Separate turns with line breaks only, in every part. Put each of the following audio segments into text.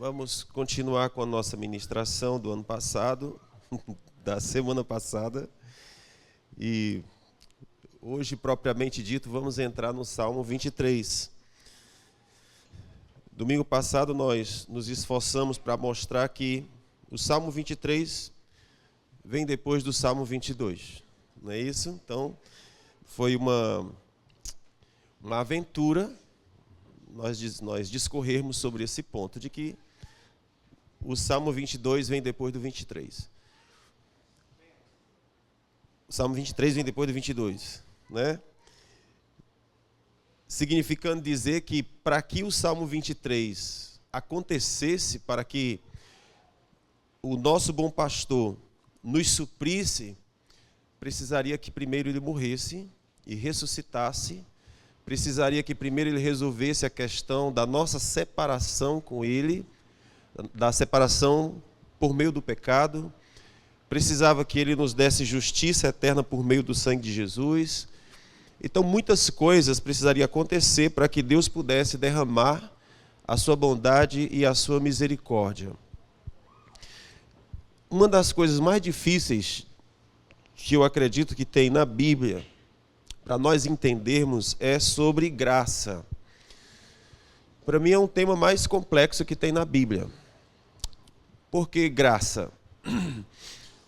Vamos continuar com a nossa ministração do ano passado, da semana passada. E hoje, propriamente dito, vamos entrar no Salmo 23. Domingo passado nós nos esforçamos para mostrar que o Salmo 23 vem depois do Salmo 22. Não é isso? Então, foi uma aventura nós discorrermos sobre esse ponto, de que o Salmo 22 vem depois do 23. O Salmo 23 vem depois do 22, né? Significando dizer que para que o Salmo 23 acontecesse, para que o nosso bom pastor nos suprisse, precisaria que primeiro ele morresse e ressuscitasse, precisaria que primeiro ele resolvesse a questão da nossa separação com ele, da separação por meio do pecado, precisava que ele nos desse justiça eterna por meio do sangue de Jesus. Então muitas coisas precisariam acontecer para que Deus pudesse derramar a sua bondade e a sua misericórdia. Uma das coisas mais difíceis que eu acredito que tem na Bíblia, para nós entendermos, é sobre graça. Para mim é um tema mais complexo que tem na Bíblia. Por que graça?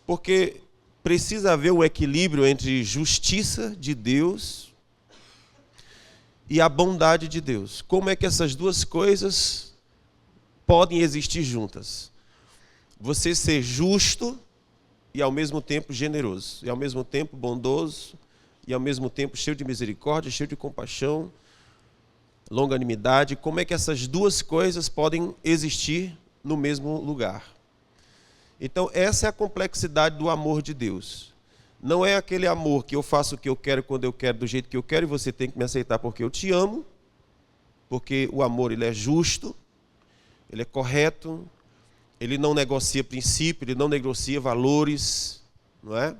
Porque precisa haver um equilíbrio entre justiça de Deus e a bondade de Deus. Como é que essas duas coisas podem existir juntas? Você ser justo e ao mesmo tempo generoso, e ao mesmo tempo bondoso, e ao mesmo tempo cheio de misericórdia, cheio de compaixão, longanimidade. Como é que essas duas coisas podem existir no mesmo lugar? Então, essa é a complexidade do amor de Deus. Não é aquele amor que eu faço o que eu quero, quando eu quero, do jeito que eu quero, e você tem que me aceitar porque eu te amo, porque o amor ele é justo, ele é correto, ele não negocia princípio, ele não negocia valores, não é?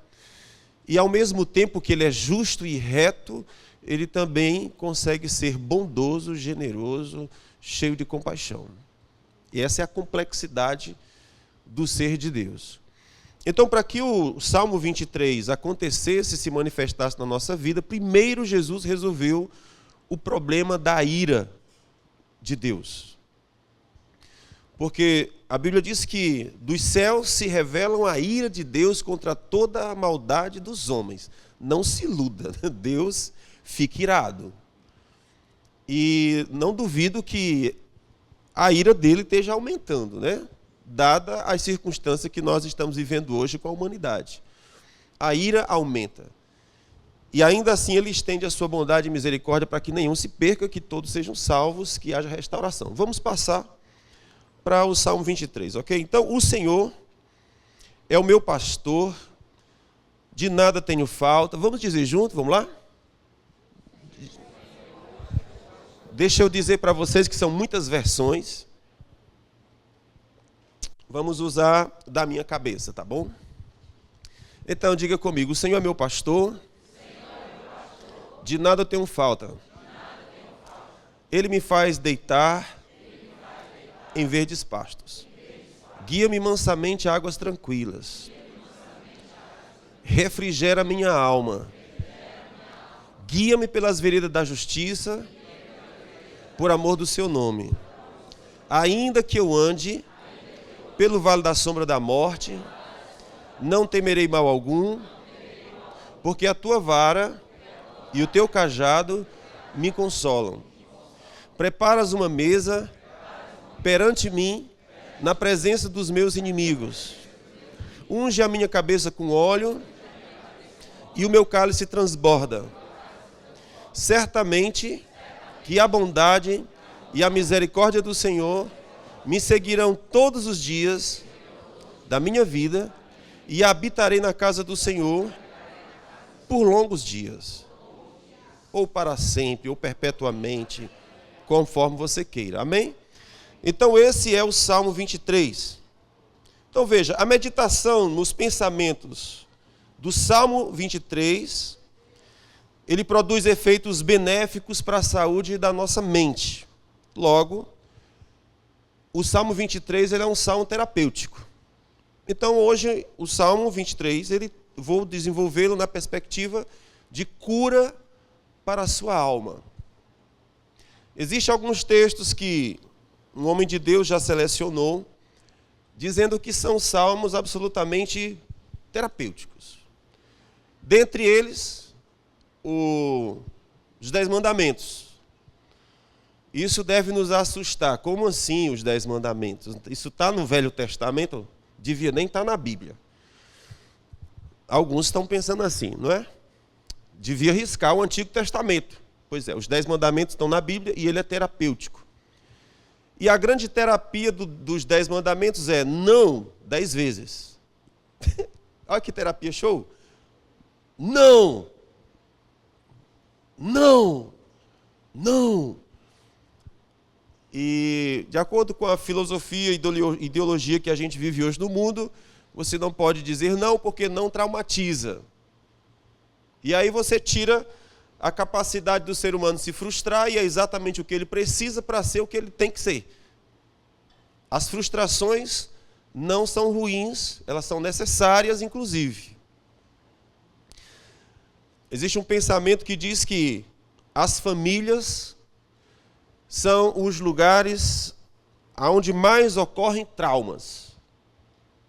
E ao mesmo tempo que ele é justo e reto, ele também consegue ser bondoso, generoso, cheio de compaixão. E essa é a complexidade do ser de Deus. Então, para que o Salmo 23 acontecesse, se manifestasse na nossa vida, primeiro Jesus resolveu o problema da ira de Deus. Porque a Bíblia diz que dos céus se revelam a ira de Deus contra toda a maldade dos homens. Não se iluda, Deus fica irado. E não duvido que a ira dele esteja aumentando, né? Dada as circunstâncias que nós estamos vivendo hoje com a humanidade. A ira aumenta. E ainda assim ele estende a sua bondade e misericórdia para que nenhum se perca, que todos sejam salvos, que haja restauração. Vamos passar para o Salmo 23, ok? Então, o Senhor é o meu pastor, de nada tenho falta. Vamos dizer junto, vamos lá? Deixa eu dizer para vocês que são muitas versões. Vamos usar da minha cabeça, tá bom? Então, diga comigo, o Senhor é meu pastor, de nada tenho falta. Ele me faz deitar em verdes pastos. Guia-me mansamente a águas tranquilas. Refrigera minha alma. Guia-me pelas veredas da justiça, por amor do seu nome. Ainda que eu ande pelo vale da sombra da morte, não temerei mal algum, porque a tua vara e o teu cajado me consolam. Preparas uma mesa perante mim, na presença dos meus inimigos. Unge a minha cabeça com óleo, e o meu cálice transborda. Certamente que a bondade e a misericórdia do Senhor me seguirão todos os dias da minha vida, e habitarei na casa do Senhor por longos dias, ou para sempre, ou perpetuamente, conforme você queira. Amém? Então esse é o Salmo 23. Então veja, a meditação nos pensamentos do Salmo 23, ele produz efeitos benéficos para a saúde da nossa mente. Logo, o Salmo 23 ele é um salmo terapêutico. Então, hoje, o Salmo 23, vou desenvolvê-lo na perspectiva de cura para a sua alma. Existem alguns textos que um homem de Deus já selecionou, dizendo que são salmos absolutamente terapêuticos. Dentre eles, os 10 mandamentos. Isso deve nos assustar. Como assim os 10 mandamentos? Isso está no Velho Testamento? Devia nem estar na Bíblia. Alguns estão pensando assim, não é? Devia riscar o Antigo Testamento. Pois é, os 10 mandamentos estão na Bíblia e ele é terapêutico. E a grande terapia dos 10 mandamentos é não 10 vezes. Olha que terapia show. Não. Não. Não. E, de acordo com a filosofia e ideologia que a gente vive hoje no mundo, você não pode dizer não porque não traumatiza. E aí você tira a capacidade do ser humano se frustrar e é exatamente o que ele precisa para ser o que ele tem que ser. As frustrações não são ruins, elas são necessárias, inclusive. Existe um pensamento que diz que as famílias são os lugares onde mais ocorrem traumas.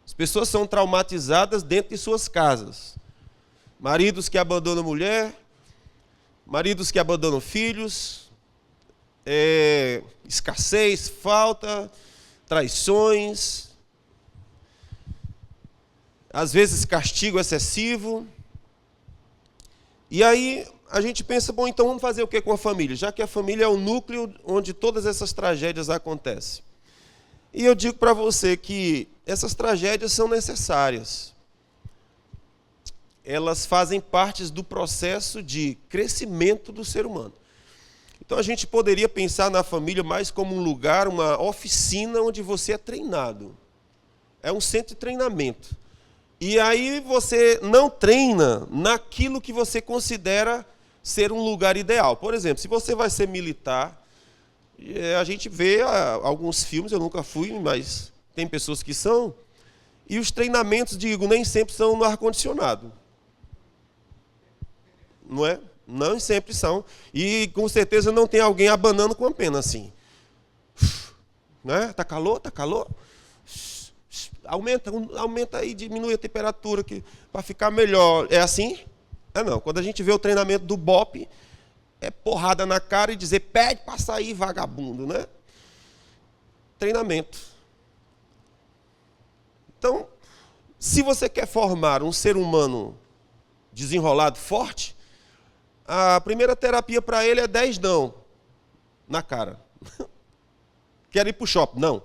As pessoas são traumatizadas dentro de suas casas. Maridos que abandonam a mulher, maridos que abandonam filhos, escassez, falta, traições, às vezes castigo excessivo. E aí a gente pensa, bom, então vamos fazer o que com a família? Já que a família é o núcleo onde todas essas tragédias acontecem. E eu digo para você que essas tragédias são necessárias. Elas fazem parte do processo de crescimento do ser humano. Então a gente poderia pensar na família mais como um lugar, uma oficina onde você é treinado. É um centro de treinamento. E aí você não treina naquilo que você considera ser um lugar ideal. Por exemplo, se você vai ser militar, a gente vê alguns filmes, eu nunca fui, mas tem pessoas que são, e os treinamentos, digo, nem sempre são no ar-condicionado. Não é? Não sempre são. E com certeza não tem alguém abanando com a pena assim. Né? Tá calor? Tá calor? Aumenta aí, diminui a temperatura para ficar melhor. É assim? Não. Quando a gente vê o treinamento do BOPE, é porrada na cara e dizer, pede para sair, vagabundo, né? Treinamento. Então, se você quer formar um ser humano desenrolado, forte, a primeira terapia para ele é 10 não na cara. Quero ir para o shopping? Não.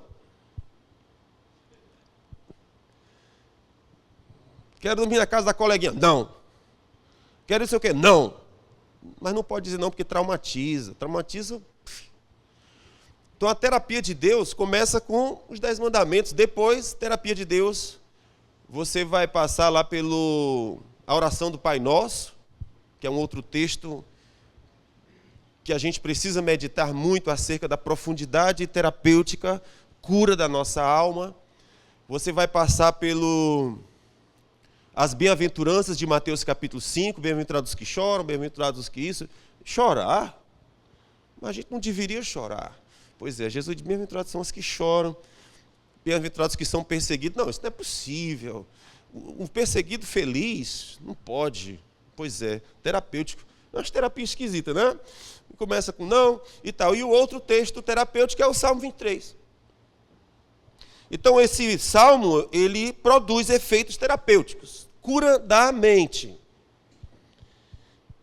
Quero dormir na casa da coleguinha? Não. Quero não sei o quê? Não. Mas não pode dizer não, porque traumatiza. Traumatiza. Então a terapia de Deus começa com os 10 mandamentos. Depois, terapia de Deus, você vai passar lá a oração do Pai Nosso, que é um outro texto que a gente precisa meditar muito acerca da profundidade terapêutica, cura da nossa alma. Você vai passar as bem-aventuranças de Mateus capítulo 5, bem-aventurados que choram, bem-aventurados que isso. Chorar? Mas a gente não deveria chorar. Pois é, Jesus diz, bem-aventurados são os que choram, bem-aventurados que são perseguidos. Não, isso não é possível. Um perseguido feliz não pode. Pois é, terapêutico. É uma terapia esquisita, né? Começa com não e tal. E o outro texto terapêutico é o Salmo 23. Então esse salmo, ele produz efeitos terapêuticos. Cura da mente.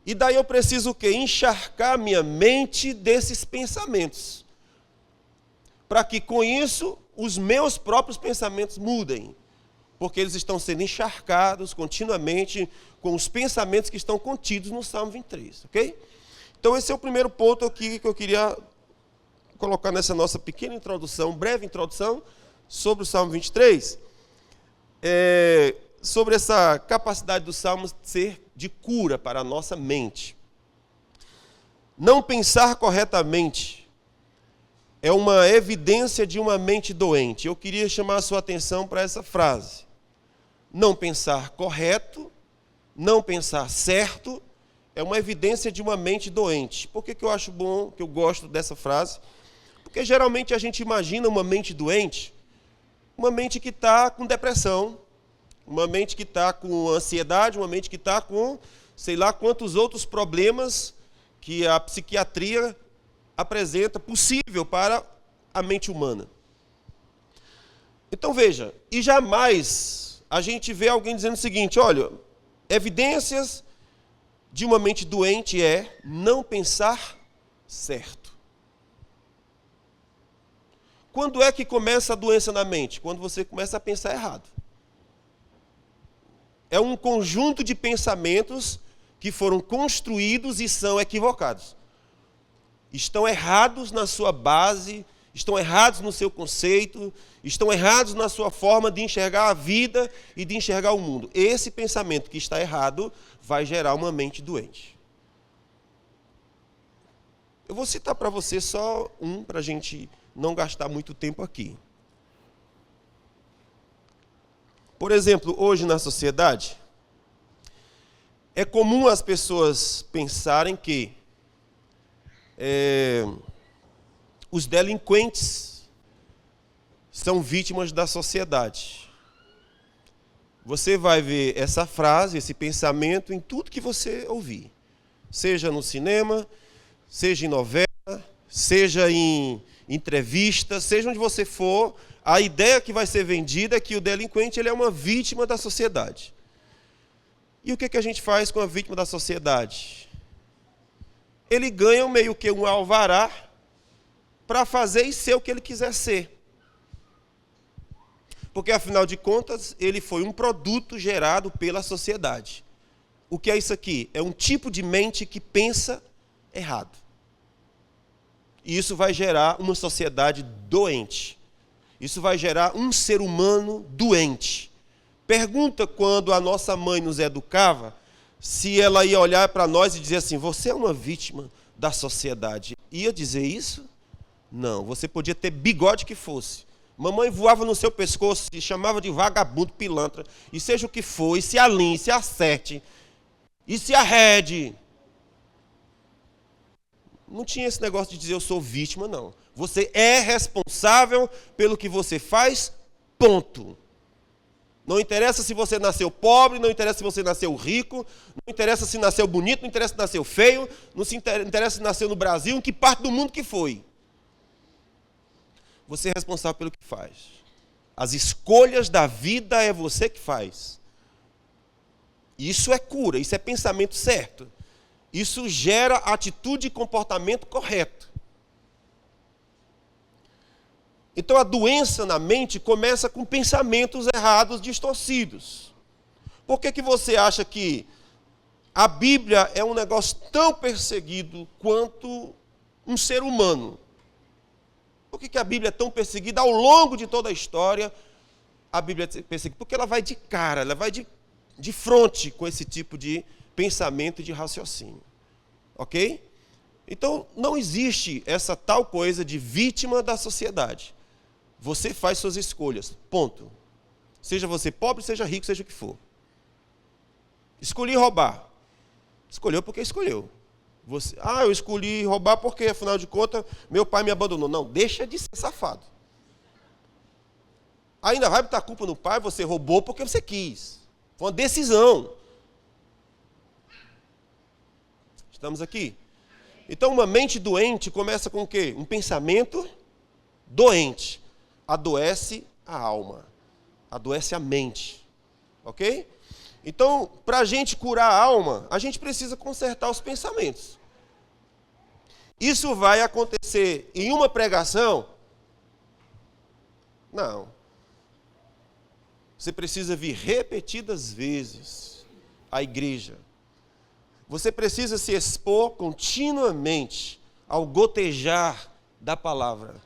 E daí eu preciso o quê? Encharcar minha mente desses pensamentos. Para que com isso os meus próprios pensamentos mudem. Porque eles estão sendo encharcados continuamente com os pensamentos que estão contidos no Salmo 23, ok? Então esse é o primeiro ponto aqui que eu queria colocar nessa nossa pequena introdução, breve introdução, sobre o Salmo 23, sobre essa capacidade do Salmo ser de cura para a nossa mente. Não pensar corretamente é uma evidência de uma mente doente. Eu queria chamar a sua atenção para essa frase. Não pensar correto, não pensar certo, é uma evidência de uma mente doente. Por que eu acho bom, que eu gosto dessa frase? Porque geralmente a gente imagina uma mente doente, uma mente que está com depressão, uma mente que está com ansiedade, uma mente que está com sei lá quantos outros problemas que a psiquiatria apresenta possível para a mente humana. Então veja, e jamais a gente vê alguém dizendo o seguinte, olha, evidências de uma mente doente é não pensar certo. Quando é que começa a doença na mente? Quando você começa a pensar errado. É um conjunto de pensamentos que foram construídos e são equivocados. Estão errados na sua base, estão errados no seu conceito, estão errados na sua forma de enxergar a vida e de enxergar o mundo. Esse pensamento que está errado vai gerar uma mente doente. Eu vou citar para você só um, para a gente não gastar muito tempo aqui. Por exemplo, hoje na sociedade, é comum as pessoas pensarem que os delinquentes são vítimas da sociedade. Você vai ver essa frase, esse pensamento em tudo que você ouvir. Seja no cinema, seja em novela, seja em entrevista, seja onde você for, a ideia que vai ser vendida é que o delinquente ele é uma vítima da sociedade. E o que a gente faz com a vítima da sociedade? Ele ganha meio que um alvará para fazer e ser o que ele quiser ser. Porque, afinal de contas, ele foi um produto gerado pela sociedade. O que é isso aqui? É um tipo de mente que pensa errado. E isso vai gerar uma sociedade doente. Isso vai gerar um ser humano doente. Pergunta quando a nossa mãe nos educava, se ela ia olhar para nós e dizer assim, você é uma vítima da sociedade. Ia dizer isso? Não, você podia ter bigode que fosse. Mamãe voava no seu pescoço, se chamava de vagabundo, pilantra, e seja o que for, e se alinhe, se acerte, e se arrede. Não tinha esse negócio de dizer eu sou vítima, não. Você é responsável pelo que você faz, ponto. Não interessa se você nasceu pobre, não interessa se você nasceu rico, não interessa se nasceu bonito, não interessa se nasceu feio, não interessa se nasceu no Brasil, em que parte do mundo que foi. Você é responsável pelo que faz. As escolhas da vida é você que faz. Isso é cura, isso é pensamento certo. Isso gera atitude e comportamento correto. Então a doença na mente começa com pensamentos errados, distorcidos. Por que você acha que a Bíblia é um negócio tão perseguido quanto um ser humano? Por que a Bíblia é tão perseguida ao longo de toda a história? A Bíblia é perseguida porque ela vai de cara, ela vai de frente com esse tipo de pensamento e de raciocínio. Ok? Então não existe essa tal coisa de vítima da sociedade. Você faz suas escolhas, ponto. Seja você pobre, seja rico, seja o que for. Escolhi roubar. Escolheu porque escolheu. Eu escolhi roubar porque, afinal de contas, meu pai me abandonou. Não, deixa de ser safado. Ainda vai botar a culpa no pai, você roubou porque você quis. Foi uma decisão. Estamos aqui? Então, uma mente doente começa com o quê? Um pensamento doente. Adoece a alma, adoece a mente, ok? Então, para a gente curar a alma, a gente precisa consertar os pensamentos. Isso vai acontecer em uma pregação? Não. Você precisa vir repetidas vezes à igreja. Você precisa se expor continuamente ao gotejar da palavra.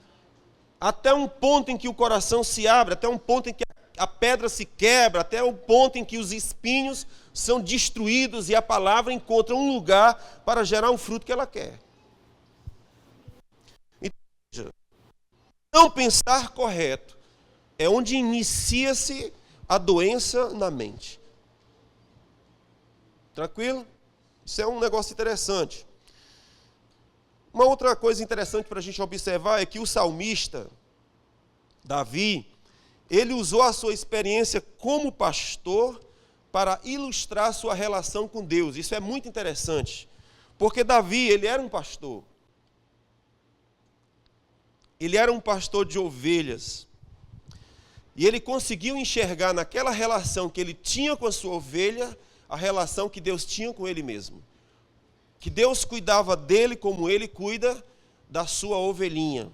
Até um ponto em que o coração se abre, até um ponto em que a pedra se quebra, até o ponto em que os espinhos são destruídos e a palavra encontra um lugar para gerar um fruto que ela quer. Então, não pensar correto é onde inicia-se a doença na mente. Tranquilo? Isso é um negócio interessante. Uma outra coisa interessante para a gente observar é que o salmista, Davi, ele usou a sua experiência como pastor para ilustrar sua relação com Deus. Isso é muito interessante, porque Davi, ele era um pastor. Ele era um pastor de ovelhas. E ele conseguiu enxergar naquela relação que ele tinha com a sua ovelha, a relação que Deus tinha com ele mesmo. Que Deus cuidava dele como ele cuida da sua ovelhinha.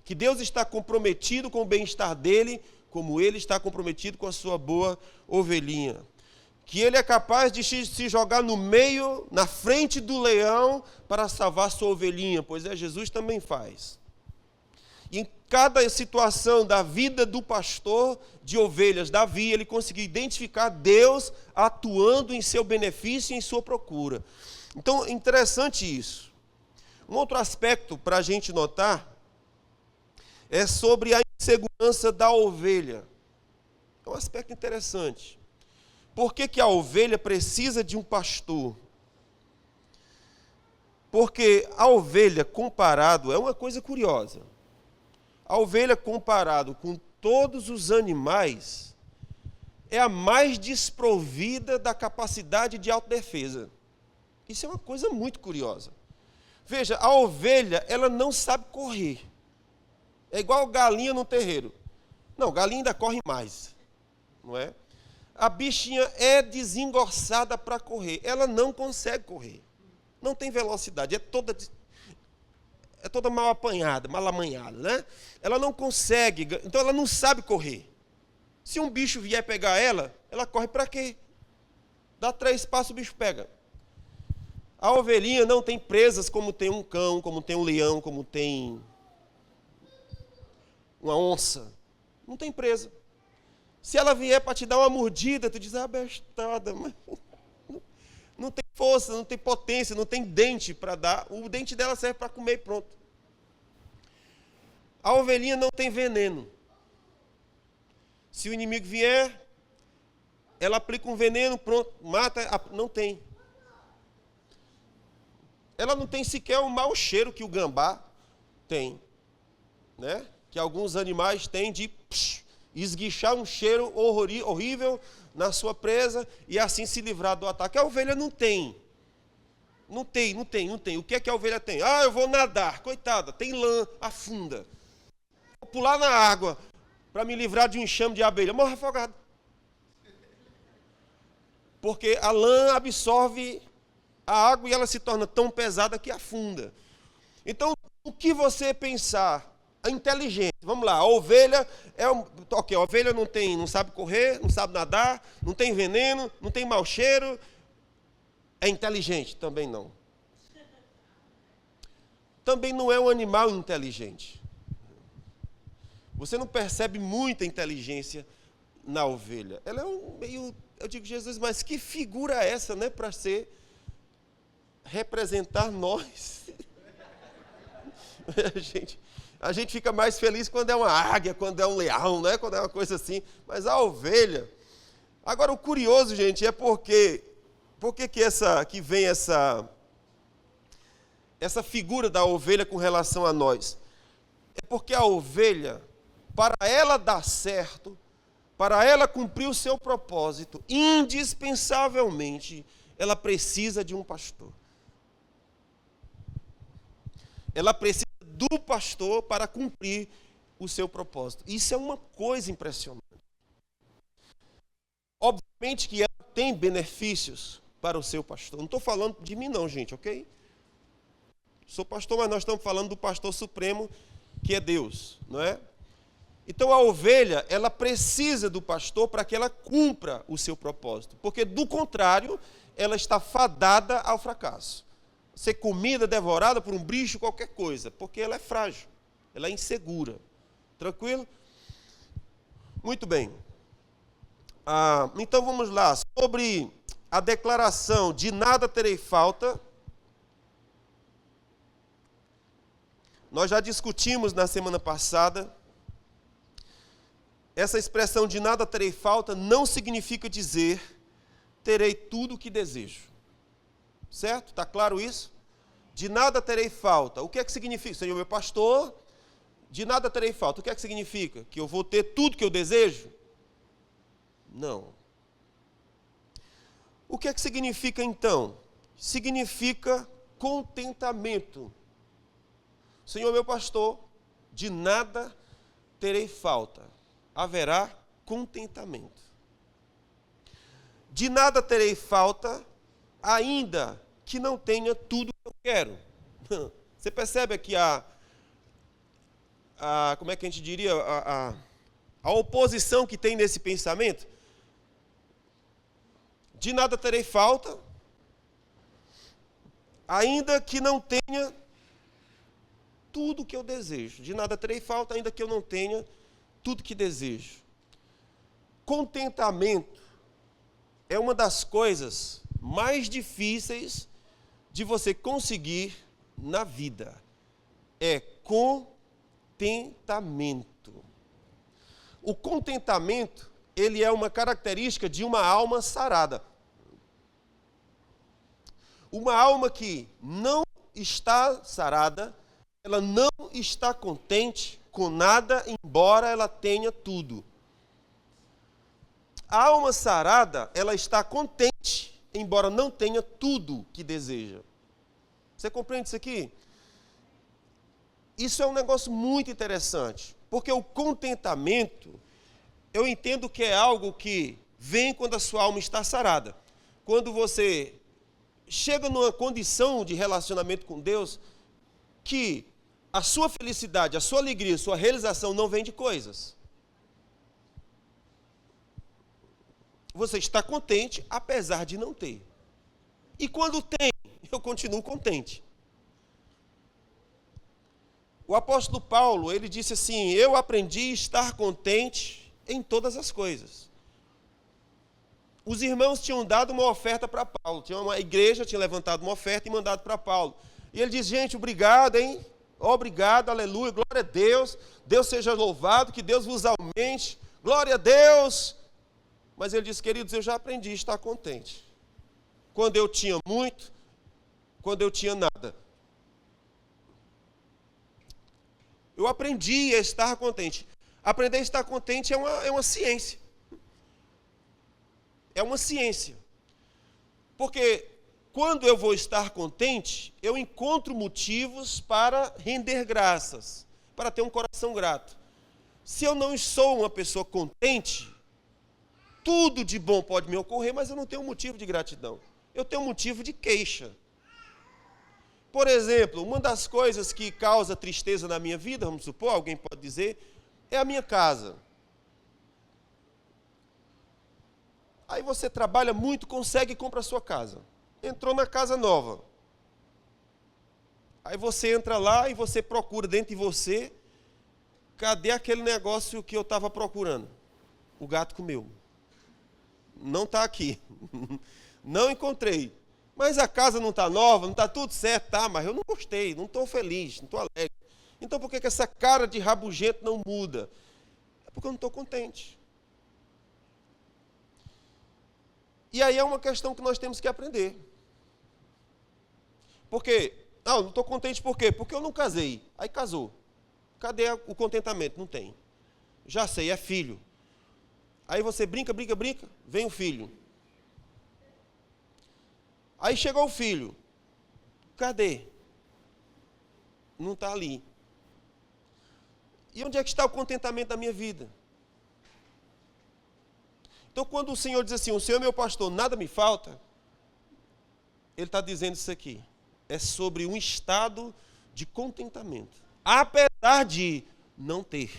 Que Deus está comprometido com o bem-estar dele, como ele está comprometido com a sua boa ovelhinha. Que ele é capaz de se jogar no meio, na frente do leão, para salvar sua ovelhinha, pois Jesus também faz. E em cada situação da vida do pastor de ovelhas, Davi, ele conseguiu identificar Deus atuando em seu benefício e em sua procura. Então, interessante isso. Um outro aspecto para a gente notar é sobre a insegurança da ovelha. É um aspecto interessante. Por que a ovelha precisa de um pastor? Porque a ovelha comparado, é uma coisa curiosa. A ovelha comparado com todos os animais é a mais desprovida da capacidade de autodefesa. Isso é uma coisa muito curiosa. Veja, a ovelha, ela não sabe correr. É igual galinha no terreiro. Não, galinha ainda corre mais, não é? A bichinha é desengoçada para correr. Ela não consegue correr. Não tem velocidade, é toda mal apanhada, mal amanhada, né? Ela não consegue, então ela não sabe correr. Se um bicho vier pegar ela corre para quê? Dá 3 passos, o bicho pega. A ovelhinha não tem presas como tem um cão, como tem um leão, como tem uma onça. Não tem presa. Se ela vier para te dar uma mordida, tu diz, bestada, mas não tem força, não tem potência, não tem dente para dar. O dente dela serve para comer e pronto. A ovelhinha não tem veneno. Se o inimigo vier, ela aplica um veneno, pronto, mata, não tem. Ela não tem sequer o mau cheiro que o gambá tem, né? Que alguns animais têm de esguichar um cheiro horrível na sua presa e assim se livrar do ataque. A ovelha não tem. Não tem. O que é que a ovelha tem? Eu vou nadar. Coitada, tem lã, afunda. Vou pular na água para me livrar de um enxame de abelha. Morre afogado. Porque a lã absorve a água e ela se torna tão pesada que afunda. Então, o que você pensar inteligente, vamos lá, a ovelha a ovelha não sabe correr, não sabe nadar, não tem veneno, não tem mau cheiro, é inteligente? Também não. Também não é um animal inteligente. Você não percebe muita inteligência na ovelha. Ela é eu digo, Jesus, mas que figura é essa, né, para representar nós? A gente fica mais feliz quando é uma águia, quando é um leão, né? Quando é uma coisa assim. Mas a ovelha... Agora, o curioso, gente, é por que vem essa figura da ovelha com relação a nós? É porque a ovelha, para ela dar certo, para ela cumprir o seu propósito, indispensavelmente, ela precisa de um pastor. Ela precisa do pastor para cumprir o seu propósito. Isso é uma coisa impressionante. Obviamente que ela tem benefícios para o seu pastor. Não estou falando de mim não, gente, ok? Sou pastor, mas nós estamos falando do pastor supremo, que é Deus, não é? Então a ovelha, ela precisa do pastor para que ela cumpra o seu propósito. Porque do contrário, ela está fadada ao fracasso. Ser comida, devorada por um bicho, qualquer coisa, porque ela é frágil, ela é insegura. Tranquilo? Muito bem. Então vamos lá, sobre a declaração de nada terei falta. Nós já discutimos na semana passada. Essa expressão de nada terei falta não significa dizer terei tudo o que desejo. Certo? Está claro isso? De nada terei falta. O que é que significa? Senhor, meu pastor, de nada terei falta. O que é que significa? Que eu vou ter tudo que eu desejo? Não. O que é que significa então? Significa contentamento. Senhor, meu pastor, de nada terei falta. Haverá contentamento. De nada terei falta, ainda que não tenha tudo que eu quero. Você percebe aqui como é que a gente diria, a oposição que tem nesse pensamento? De nada terei falta, ainda que não tenha tudo que eu desejo. De nada terei falta, ainda que eu não tenha tudo que desejo. Contentamento é uma das coisas mais difíceis de você conseguir na vida. É contentamento. O contentamento, ele é uma característica de uma alma sarada. Uma alma que não está sarada, ela não está contente com nada, embora ela tenha tudo. A alma sarada, ela está contente, embora não tenha tudo que deseja. Você compreende isso aqui? Isso é um negócio muito interessante, porque o contentamento, eu entendo que é algo que vem quando a sua alma está sarada. Quando você chega numa condição de relacionamento com Deus, que a sua felicidade, a sua alegria, a sua realização não vem de coisas. Você está contente, apesar de não ter. E quando tem, eu continuo contente. O apóstolo Paulo, ele disse assim, eu aprendi a estar contente em todas as coisas. Os irmãos tinham dado uma oferta para Paulo. A igreja tinha levantado uma oferta e mandado para Paulo. E ele diz, gente, obrigado, hein? Obrigado, aleluia, glória a Deus. Deus seja louvado, que Deus vos aumente. Glória a Deus. Mas ele disse, queridos, eu já aprendi a estar contente. Quando eu tinha muito, quando eu tinha nada. Eu aprendi a estar contente. Aprender a estar contente é uma ciência. É uma ciência. Porque quando eu vou estar contente, eu encontro motivos para render graças, para ter um coração grato. Se eu não sou uma pessoa contente, tudo de bom pode me ocorrer, mas eu não tenho motivo de gratidão. Eu tenho motivo de queixa. Por exemplo, uma das coisas que causa tristeza na minha vida, vamos supor, alguém pode dizer, é a minha casa. Aí você trabalha muito, consegue e compra a sua casa. Entrou na casa nova. Aí você entra lá e você procura dentro de você, cadê aquele negócio que eu estava procurando? O gato comeu. Não está aqui. Não encontrei. Mas a casa não está nova, não está tudo certo, tá? Mas eu não gostei, não estou feliz, não estou alegre. Então por que essa cara de rabugento não muda? É porque eu não estou contente. E aí é uma questão que nós temos que aprender. Porque, não estou contente por quê? Porque eu não casei. Aí casou. Cadê o contentamento? Não tem. Já sei, é filho. Aí você brinca, vem o filho. Aí chegou o filho. Cadê? Não está ali. E onde é que está o contentamento da minha vida? Então, quando o Senhor diz assim, o Senhor é meu pastor, nada me falta, Ele está dizendo isso aqui. É sobre um estado de contentamento. Apesar de não ter.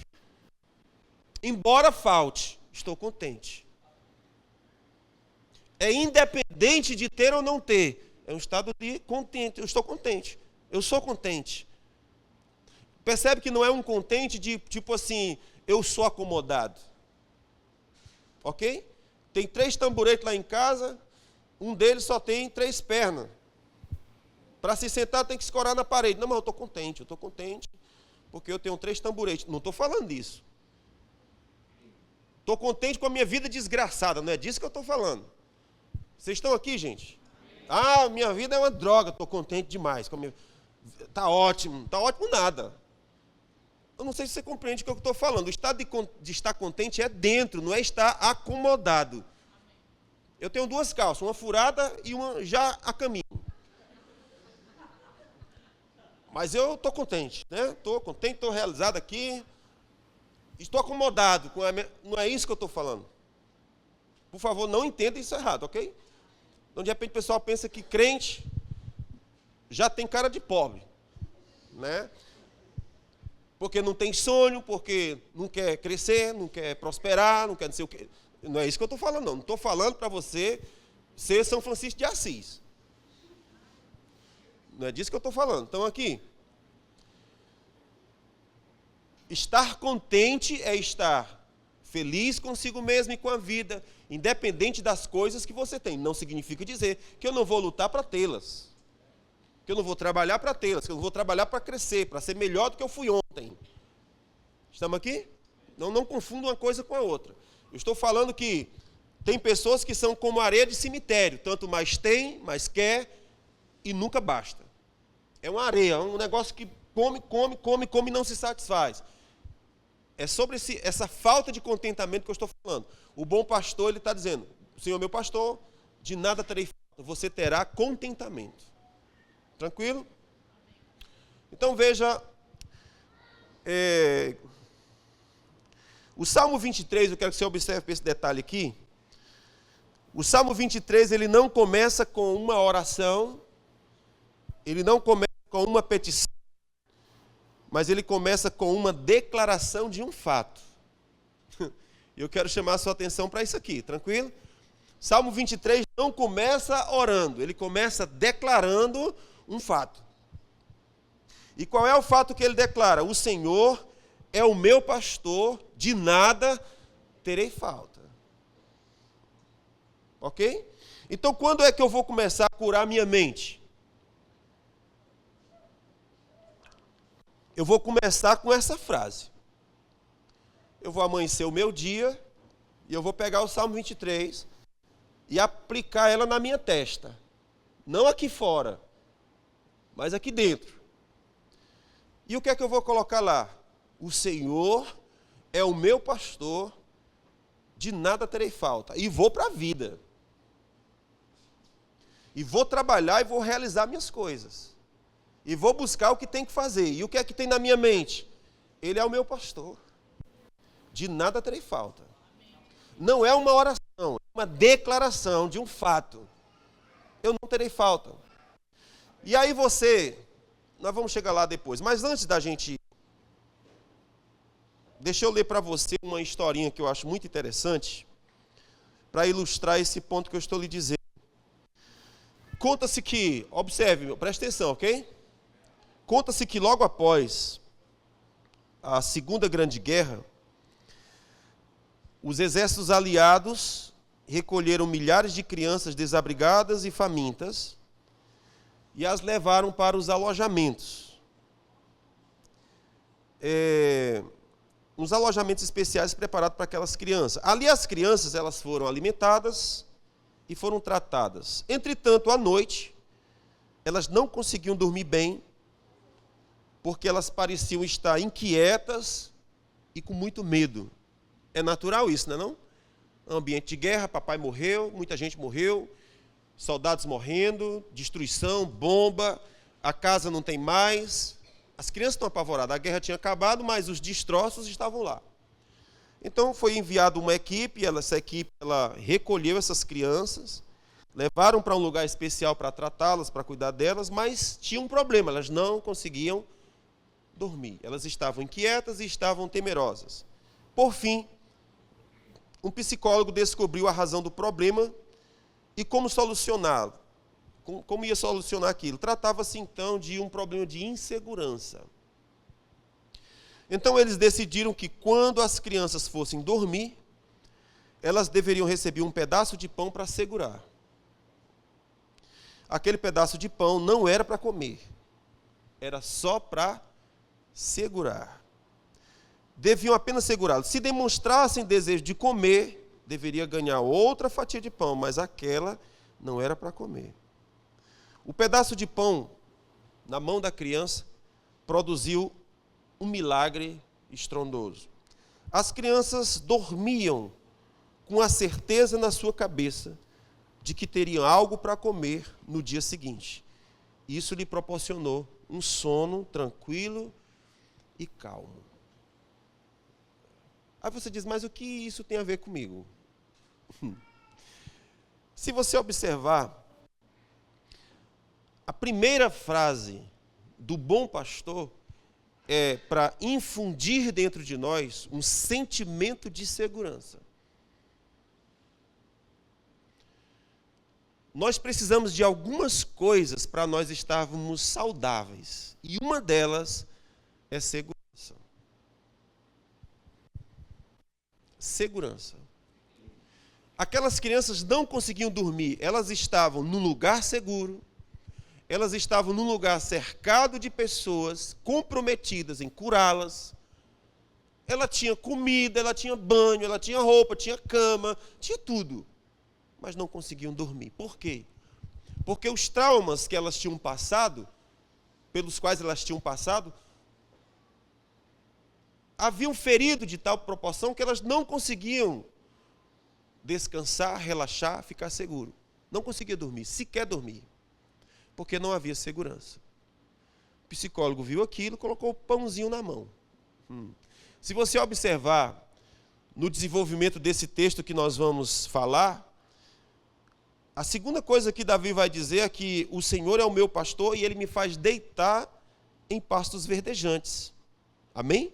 Embora falte, estou contente. É independente de ter ou não ter. É um estado de contente. Eu estou contente. Eu sou contente. Percebe que não é um contente de, tipo assim, eu sou acomodado. Ok? Tem 3 tamboretes lá em casa, um deles só tem 3 pernas. Para se sentar tem que escorar na parede. Não, mas eu estou contente, porque eu tenho 3 tamboretes. Não estou falando disso. Estou contente com a minha vida desgraçada, não é disso que eu estou falando. Vocês estão aqui, gente? Ah, minha vida é uma droga, estou contente demais. Está ótimo nada. Eu não sei se você compreende o que eu estou falando. O estado de estar contente é dentro, não é estar acomodado. Eu tenho 2 calças, uma furada e uma já a caminho. Mas eu estou contente, né? Estou contente, estou realizado aqui. Estou acomodado. Não é isso que eu estou falando. Por favor, não entenda isso errado, ok? Então, de repente, o pessoal pensa que crente já tem cara de pobre, né? Porque não tem sonho, porque não quer crescer, não quer prosperar, não quer não sei o quê. Não é isso que eu estou falando, não. Não estou falando para você ser São Francisco de Assis. Não é disso que eu estou falando. Então, aqui, estar contente é estar feliz consigo mesmo e com a vida, independente das coisas que você tem. Não significa dizer que eu não vou lutar para tê-las, que eu não vou trabalhar para tê-las, que eu não vou trabalhar para crescer, para ser melhor do que eu fui ontem. Estamos aqui? Não confunda uma coisa com a outra. Eu estou falando que tem pessoas que são como areia de cemitério, tanto mais tem, mais quer e nunca basta. É uma areia, um negócio que come e não se satisfaz. É sobre essa falta de contentamento que eu estou falando. O bom pastor, ele está dizendo, Senhor meu pastor, de nada terei falta, você terá contentamento. Tranquilo? Então veja, o Salmo 23, eu quero que você observe esse detalhe aqui. O Salmo 23, ele não começa com uma oração, ele não começa com uma petição, mas ele começa com uma declaração de um fato. Eu quero chamar a sua atenção para isso aqui, tranquilo? Salmo 23 não começa orando, ele começa declarando um fato. E qual é o fato que ele declara? O Senhor é o meu pastor, de nada terei falta. Ok? Então, quando é que eu vou começar a curar minha mente? Eu vou começar com essa frase. Eu vou amanhecer o meu dia e eu vou pegar o Salmo 23 e aplicar ela na minha testa. Não aqui fora, mas aqui dentro. E o que é que eu vou colocar lá? O Senhor é o meu pastor, de nada terei falta. E vou para a vida. E vou trabalhar e vou realizar minhas coisas. E vou buscar o que tem que fazer. E o que é que tem na minha mente? Ele é o meu pastor. De nada terei falta. Não é uma oração, é uma declaração de um fato. Eu não terei falta. E aí nós vamos chegar lá depois. Mas antes da gente... Deixa eu ler para você uma historinha que eu acho muito interessante, para ilustrar esse ponto que eu estou lhe dizendo. Conta-se que, observe, presta atenção, ok? Conta-se que logo após a Segunda Grande Guerra, os exércitos aliados recolheram milhares de crianças desabrigadas e famintas e as levaram para os alojamentos. Uns alojamentos especiais preparados para aquelas crianças. Ali as crianças elas foram alimentadas e foram tratadas. Entretanto, à noite, elas não conseguiam dormir bem, porque elas pareciam estar inquietas e com muito medo. É natural isso, não é não? Ambiente de guerra, papai morreu, muita gente morreu, soldados morrendo, destruição, bomba, a casa não tem mais. As crianças estão apavoradas, a guerra tinha acabado, mas os destroços estavam lá. Então foi enviada uma equipe, essa equipe recolheu essas crianças, levaram para um lugar especial para tratá-las, para cuidar delas, mas tinha um problema, elas não conseguiam dormir. Elas estavam inquietas e estavam temerosas. Por fim, um psicólogo descobriu a razão do problema e como solucioná-lo. Como ia solucionar aquilo? Tratava-se então de um problema de insegurança. Então eles decidiram que quando as crianças fossem dormir, elas deveriam receber um pedaço de pão para segurar. Aquele pedaço de pão não era para comer, era só para segurar. Deviam apenas segurá-lo. Se demonstrassem desejo de comer, deveria ganhar outra fatia de pão, mas aquela não era para comer. O pedaço de pão na mão da criança produziu um milagre estrondoso. As crianças dormiam com a certeza na sua cabeça de que teriam algo para comer no dia seguinte. Isso lhe proporcionou um sono tranquilo e calmo. Aí você diz, mas o que isso tem a ver comigo? Se você observar, a primeira frase do bom pastor é para infundir dentro de nós um sentimento de segurança. Nós precisamos de algumas coisas para nós estarmos saudáveis. E uma delas é segurança. Segurança. Aquelas crianças não conseguiam dormir. Elas estavam num lugar seguro. Elas estavam num lugar cercado de pessoas comprometidas em curá-las. Ela tinha comida, ela tinha banho, ela tinha roupa, tinha cama, tinha tudo. Mas não conseguiam dormir. Por quê? Porque os traumas que elas tinham passado, pelos quais elas tinham passado, haviam ferido de tal proporção que elas não conseguiam descansar, relaxar, ficar seguro. Não conseguia dormir, sequer dormir. Porque não havia segurança. O psicólogo viu aquilo, colocou o pãozinho na mão. Se você observar no desenvolvimento desse texto que nós vamos falar, a segunda coisa que Davi vai dizer é que o Senhor é o meu pastor e ele me faz deitar em pastos verdejantes. Amém?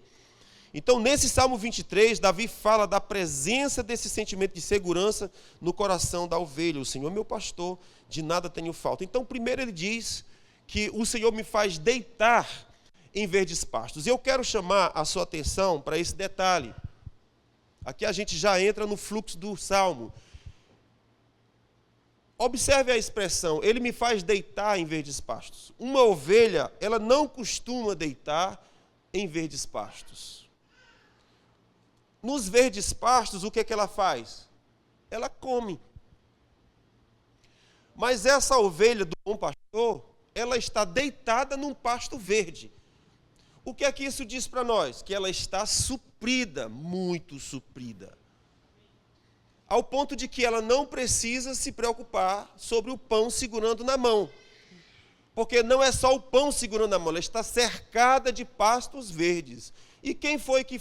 Então, nesse Salmo 23, Davi fala da presença desse sentimento de segurança no coração da ovelha. O Senhor é meu pastor, de nada tenho falta. Então, primeiro ele diz que o Senhor me faz deitar em verdes pastos. E eu quero chamar a sua atenção para esse detalhe. Aqui a gente já entra no fluxo do Salmo. Observe a expressão, ele me faz deitar em verdes pastos. Uma ovelha, ela não costuma deitar em verdes pastos. Nos verdes pastos, o que é que ela faz? Ela come. Mas essa ovelha do bom pastor, ela está deitada num pasto verde. O que é que isso diz para nós? Que ela está suprida, muito suprida. Ao ponto de que ela não precisa se preocupar sobre o pão segurando na mão. Porque não é só o pão segurando na mão, ela está cercada de pastos verdes. E quem foi que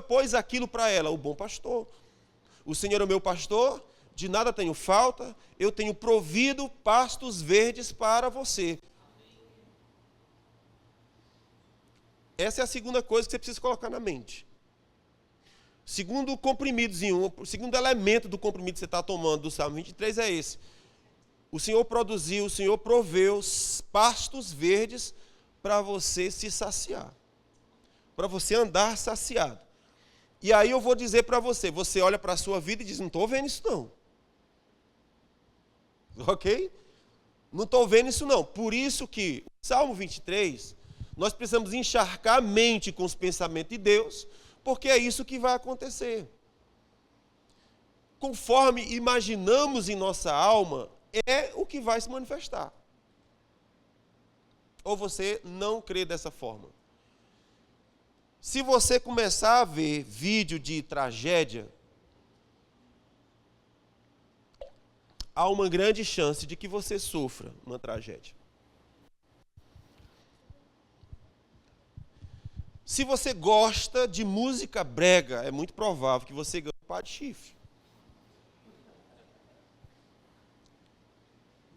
pôs aquilo para ela? O bom pastor. O Senhor é o meu pastor, de nada tenho falta, eu tenho provido pastos verdes para você. Essa é a segunda coisa que você precisa colocar na mente. Segundo comprimidozinho, o segundo elemento do comprimido que você está tomando do Salmo 23 é esse. O Senhor produziu, o Senhor proveu pastos verdes para você se saciar. Para você andar saciado. E aí eu vou dizer para você, você olha para a sua vida e diz, não estou vendo isso não. Ok? Não estou vendo isso não. Por isso que o Salmo 23, nós precisamos encharcar a mente com os pensamentos de Deus, porque é isso que vai acontecer. Conforme imaginamos em nossa alma, é o que vai se manifestar. Ou você não crê dessa forma? Se você começar a ver vídeo de tragédia, há uma grande chance de que você sofra uma tragédia. Se você gosta de música brega, é muito provável que você ganhe um par de chifre.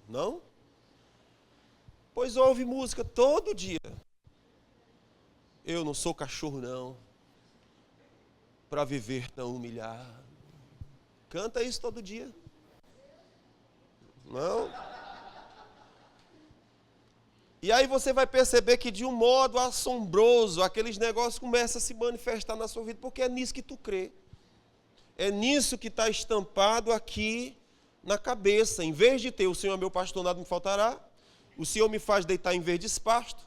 Não? Pois ouve música todo dia. Eu não sou cachorro, não, para viver tão humilhado. Canta isso todo dia. Não? E aí você vai perceber que de um modo assombroso, aqueles negócios começam a se manifestar na sua vida, porque é nisso que tu crê. É nisso que está estampado aqui na cabeça. Em vez de ter o Senhor é meu pastor, nada me faltará, o Senhor me faz deitar em verdes pastos.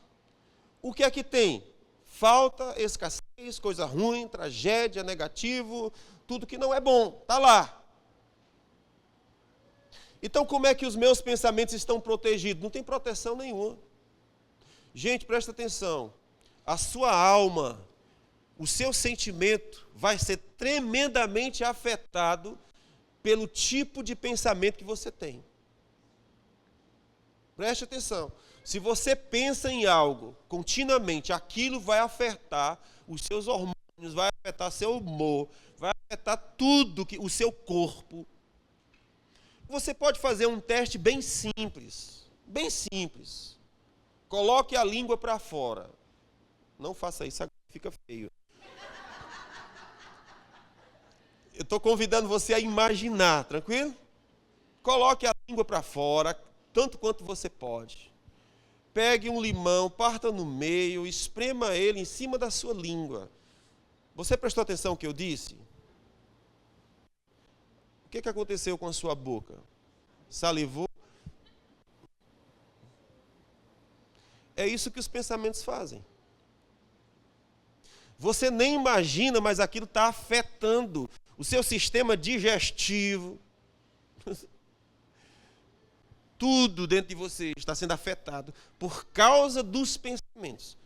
O que é que tem? falta, escassez, coisa ruim, tragédia, negativo, tudo que não é bom, está lá. Então, como é que os meus pensamentos estão protegidos? Não tem proteção nenhuma. Gente, presta atenção. A sua alma, o seu sentimento vai ser tremendamente afetado pelo tipo de pensamento que você tem. Preste atenção. Se você pensa em algo continuamente, aquilo vai afetar os seus hormônios, vai afetar seu humor, vai afetar tudo, o seu corpo. Você pode fazer um teste bem simples. Bem simples. Coloque a língua para fora. Não faça isso, fica feio. Eu estou convidando você a imaginar, tranquilo? Coloque a língua para fora, tanto quanto você pode. Pegue um limão, parta no meio, esprema ele em cima da sua língua. Você prestou atenção no que eu disse? O que aconteceu com a sua boca? Salivou? É isso que os pensamentos fazem. Você nem imagina, mas aquilo está afetando o seu sistema digestivo. Tudo dentro de você está sendo afetado por causa dos pensamentos.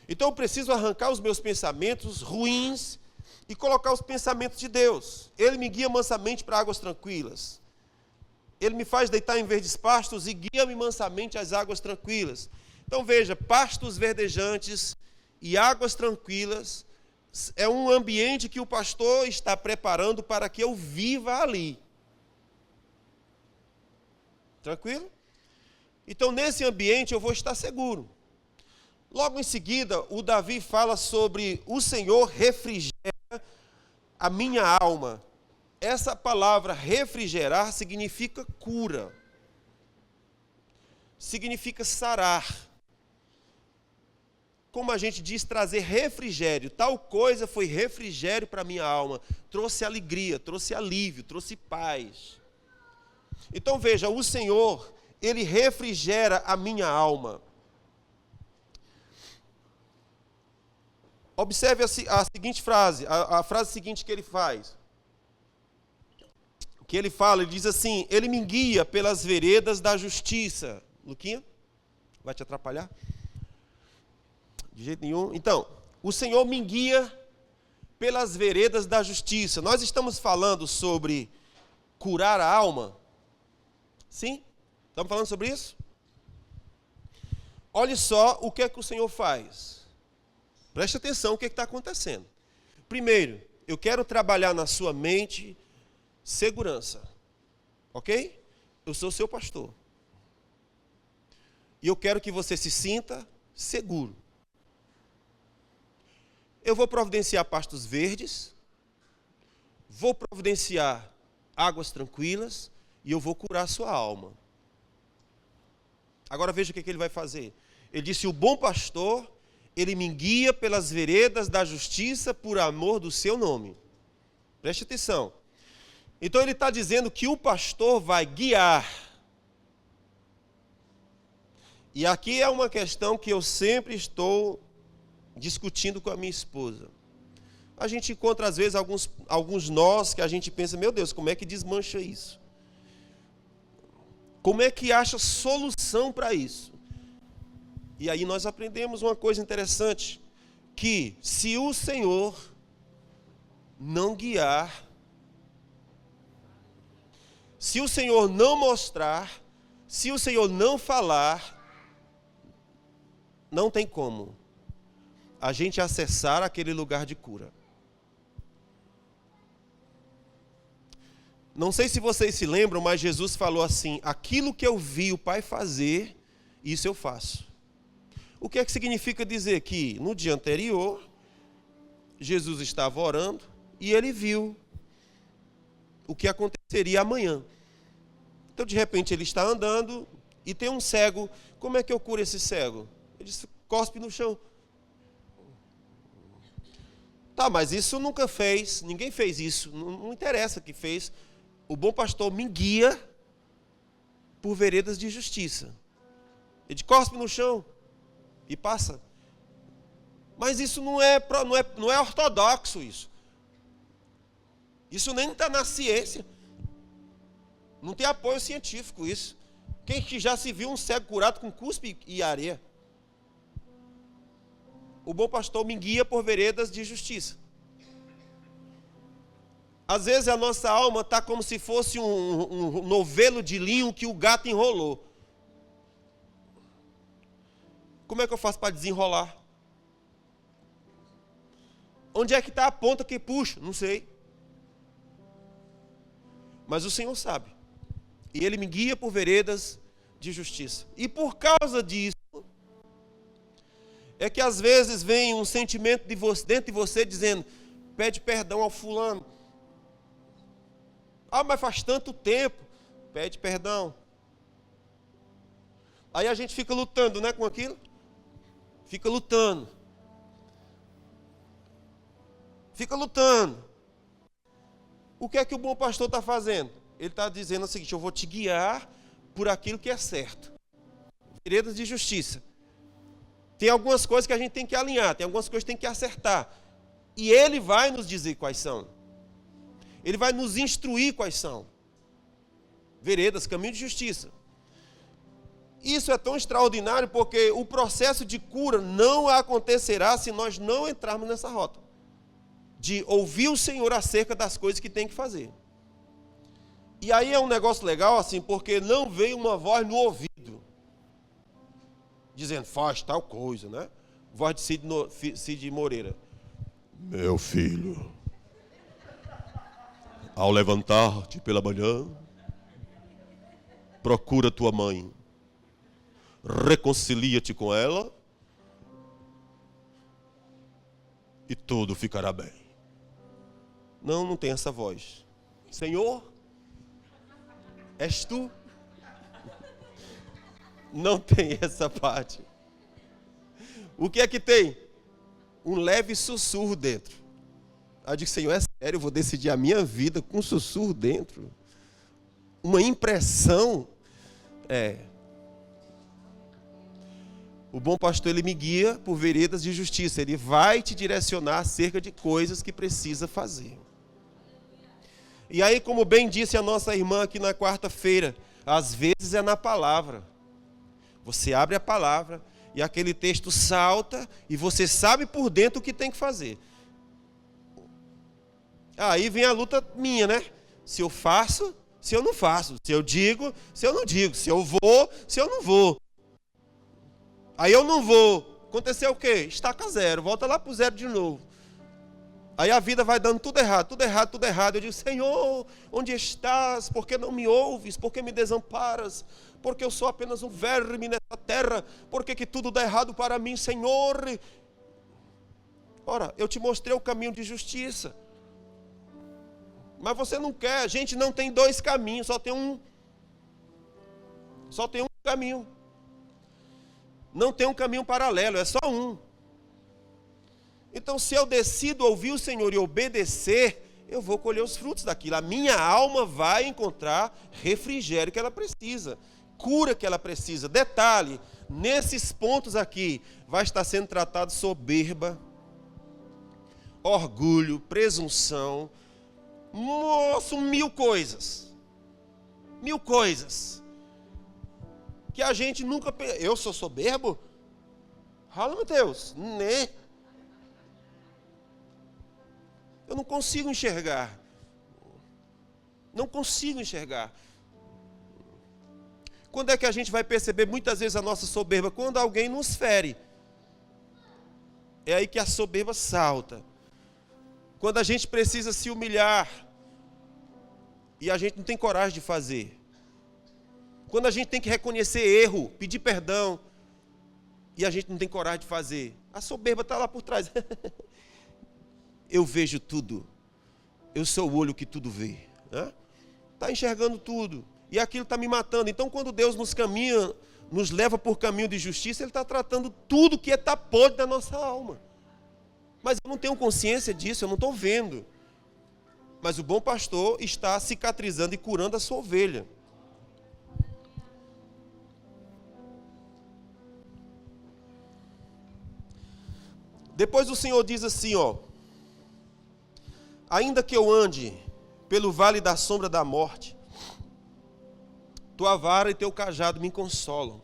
Então eu preciso arrancar os meus pensamentos ruins e colocar os pensamentos de Deus. Ele me guia mansamente para águas tranquilas. Ele me faz deitar em verdes pastos e guia-me mansamente às águas tranquilas. Então veja, pastos verdejantes e águas tranquilas é um ambiente que o pastor está preparando para que eu viva ali. Tranquilo? Então nesse ambiente eu vou estar seguro. Logo em seguida, o Davi fala sobre o Senhor refrigera a minha alma. Essa palavra refrigerar significa cura. Significa sarar. Como a gente diz, trazer refrigério. Tal coisa foi refrigério para a minha alma. Trouxe alegria, trouxe alívio, trouxe paz. Então veja, o Senhor, Ele refrigera a minha alma. Observe a seguinte frase, a frase seguinte que ele faz. Que ele fala, ele diz assim, Ele me guia pelas veredas da justiça. Luquinha, vai te atrapalhar? De jeito nenhum. Então, o Senhor me guia pelas veredas da justiça. Nós estamos falando sobre curar a alma. Sim? Estamos falando sobre isso? Olhe só o que é que o Senhor faz. Preste atenção o que está acontecendo. Primeiro, eu quero trabalhar na sua mente segurança. Ok? Eu sou seu pastor. E eu quero que você se sinta seguro. Eu vou providenciar pastos verdes, vou providenciar águas tranquilas e eu vou curar a sua alma. Agora veja o que ele vai fazer. Ele disse, o bom pastor, ele me guia pelas veredas da justiça por amor do seu nome. Preste atenção. Então ele está dizendo que o pastor vai guiar. E aqui é uma questão que eu sempre estou discutindo com a minha esposa. A gente encontra às vezes alguns nós que a gente pensa, meu Deus, como é que desmancha isso? Como é que acha solução para isso? E aí nós aprendemos uma coisa interessante, que se o Senhor não guiar, se o Senhor não mostrar, se o Senhor não falar, não tem como a gente acessar aquele lugar de cura. Não sei se vocês se lembram, mas Jesus falou assim, aquilo que eu vi o Pai fazer, isso eu faço. O que é que significa dizer que no dia anterior, Jesus estava orando e ele viu o que aconteceria amanhã. Então, de repente, ele está andando e tem um cego. Como é que eu curo esse cego? Ele disse, cospe no chão. Tá, mas isso nunca fez, ninguém fez isso, não interessa que fez. O bom pastor me guia por veredas de justiça. Ele disse, cospe no chão. e passa. Mas isso não é ortodoxo isso. Isso nem está na ciência. Não tem apoio científico isso. Quem que já se viu um cego curado com cuspe e areia? O bom pastor me guia por veredas de justiça. Às vezes a nossa alma está como se fosse um novelo de linho que o gato enrolou. Como é que eu faço para desenrolar? Onde é que está a ponta que puxa? Não sei. Mas o Senhor sabe. E Ele me guia por veredas de justiça. E por causa disso, é que às vezes vem um sentimento dentro de você dizendo, pede perdão ao fulano. Ah, mas faz tanto tempo. Pede perdão. Aí a gente fica lutando, né, com aquilo? Fica lutando. Fica lutando. O que é que o bom pastor está fazendo? Ele está dizendo o seguinte, eu vou te guiar por aquilo que é certo. Veredas de justiça. Tem algumas coisas que a gente tem que alinhar, tem algumas coisas que tem que acertar. E Ele vai nos dizer quais são. Ele vai nos instruir quais são. Veredas, caminho de justiça. Isso é tão extraordinário porque o processo de cura não acontecerá se nós não entrarmos nessa rota. De ouvir o Senhor acerca das coisas que tem que fazer. E aí é um negócio legal assim, porque não vem uma voz no ouvido. Dizendo, faz tal coisa, né? Voz de Cid Moreira. Meu filho, ao levantar-te pela manhã, procura tua mãe, reconcilia-te com ela e tudo ficará bem. Não, não tem essa voz. Senhor, és tu? Não tem essa parte. O que é que tem? Um leve sussurro dentro. Eu digo, Senhor, é sério, eu vou decidir a minha vida com um sussurro dentro. Uma impressão. O bom pastor, ele me guia por veredas de justiça. Ele vai te direcionar acerca de coisas que precisa fazer. E aí, como bem disse a nossa irmã aqui na quarta-feira, às vezes é na palavra. Você abre a palavra e aquele texto salta e você sabe por dentro o que tem que fazer. Aí vem a luta minha, né? Se eu faço, se eu não faço. Se eu digo, se eu não digo. Se eu vou, se eu não vou. Aí eu não vou. Aconteceu o quê? Estaca zero. Volta lá para o zero de novo. Aí a vida vai dando tudo errado, tudo errado, tudo errado. Eu digo, Senhor, onde estás? Por que não me ouves? Por que me desamparas? Porque eu sou apenas um verme nessa terra. Por que tudo dá errado para mim, Senhor? Ora, eu te mostrei o caminho de justiça. Mas você não quer. A gente não tem dois caminhos, só tem um. Só tem um caminho. Não tem um caminho paralelo, é só um. Então, se eu decido ouvir o Senhor e obedecer, eu vou colher os frutos daquilo. A minha alma vai encontrar refrigério que ela precisa, cura que ela precisa. Detalhe, nesses pontos aqui, vai estar sendo tratado soberba, orgulho, presunção, moço, mil coisas. Mil coisas. Que a gente nunca... Eu sou soberbo? Fala, meu Deus, né? Eu não consigo enxergar. Não consigo enxergar. Quando é que a gente vai perceber muitas vezes a nossa soberba? Quando alguém nos fere. É aí que a soberba salta. Quando a gente precisa se humilhar e a gente não tem coragem de fazer. Quando a gente tem que reconhecer erro, pedir perdão e a gente não tem coragem de fazer. A soberba está lá por trás. Eu vejo tudo. Eu sou o olho que tudo vê. Está enxergando tudo. E aquilo está me matando. Então, quando Deus nos leva por caminho de justiça, Ele está tratando tudo que está podre da nossa alma. Mas eu não tenho consciência disso, eu não estou vendo. Mas o bom pastor está cicatrizando e curando a sua ovelha. Depois o Senhor diz assim, ó: ainda que eu ande pelo vale da sombra da morte, tua vara e teu cajado me consolam.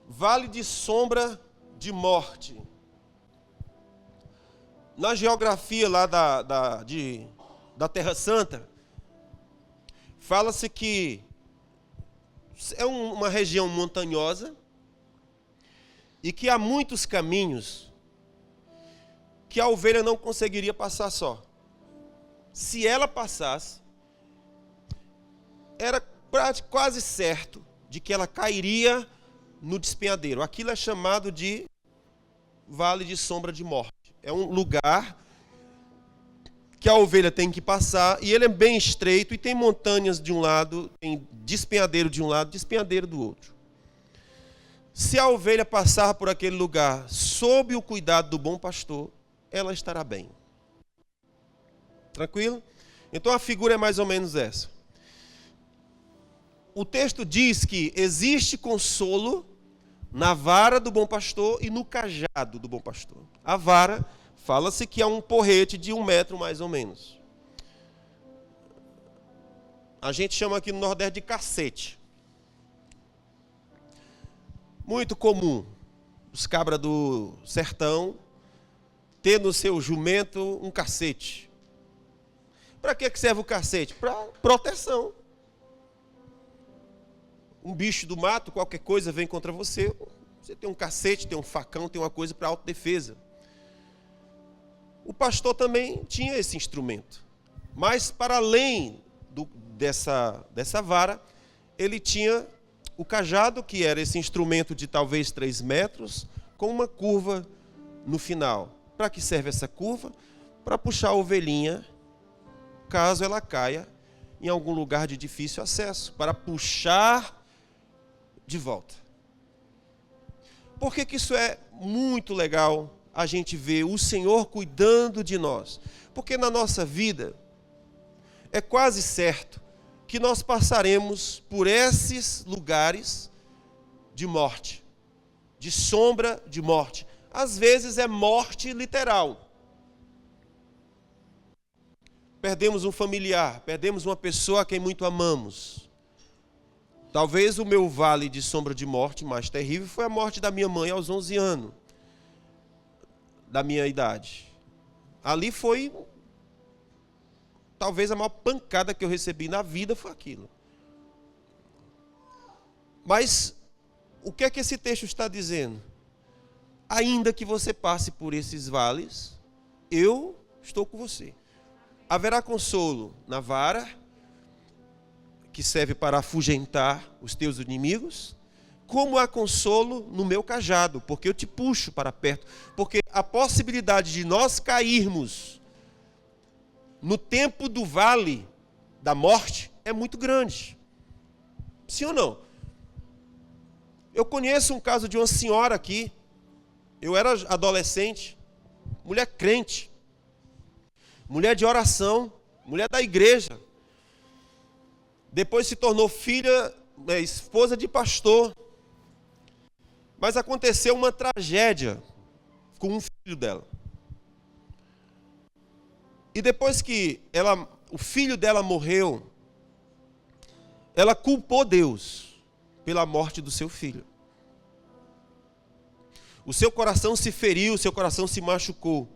Vale de sombra de morte. Na geografia lá da Terra Santa, fala-se que é uma região montanhosa e que há muitos caminhos que a ovelha não conseguiria passar só. Se ela passasse, era quase certo de que ela cairia no despenhadeiro. Aquilo é chamado de vale de sombra de morte. É um lugar que a ovelha tem que passar, e ele é bem estreito, e tem montanhas de um lado, tem despenhadeiro de um lado, despenhadeiro do outro. Se a ovelha passar por aquele lugar sob o cuidado do bom pastor, ela estará bem. Tranquilo? Então a figura é mais ou menos essa. O texto diz que existe consolo na vara do bom pastor e no cajado do bom pastor. A vara, fala-se que é um porrete de 1 metro mais ou menos. A gente chama aqui no Nordeste de cacete. Muito comum os cabras do sertão ter no seu jumento um cacete. Para que serve o cacete? Para proteção. Um bicho do mato, qualquer coisa vem contra você, você tem um cacete, tem um facão, tem uma coisa para autodefesa. O pastor também tinha esse instrumento. Mas para além dessa vara, ele tinha o cajado, que era esse instrumento de talvez 3 metros, com uma curva no final. Para que serve essa curva? Para puxar a ovelhinha, caso ela caia em algum lugar de difícil acesso, para puxar de volta. Por que isso é muito legal a gente ver o Senhor cuidando de nós? Porque na nossa vida é quase certo que nós passaremos por esses lugares de morte, de sombra de morte. Às vezes é morte literal. Perdemos um familiar, perdemos uma pessoa a quem muito amamos. Talvez o meu vale de sombra de morte mais terrível foi a morte da minha mãe aos 11 anos, da minha idade. Ali foi, talvez a maior pancada que eu recebi na vida foi aquilo. Mas, o que é que esse texto está dizendo? Ainda que você passe por esses vales, eu estou com você. Haverá consolo na vara, que serve para afugentar os teus inimigos, como há consolo no meu cajado, porque eu te puxo para perto. Porque a possibilidade de nós cairmos no tempo do vale da morte é muito grande. Sim ou não? Eu conheço um caso de uma senhora aqui, eu era adolescente, mulher crente, mulher de oração, mulher da igreja. Depois se tornou filha, esposa de pastor. Mas aconteceu uma tragédia com um filho dela. E depois que o filho dela morreu, ela culpou Deus pela morte do seu filho. O seu coração se feriu, o seu coração se machucou.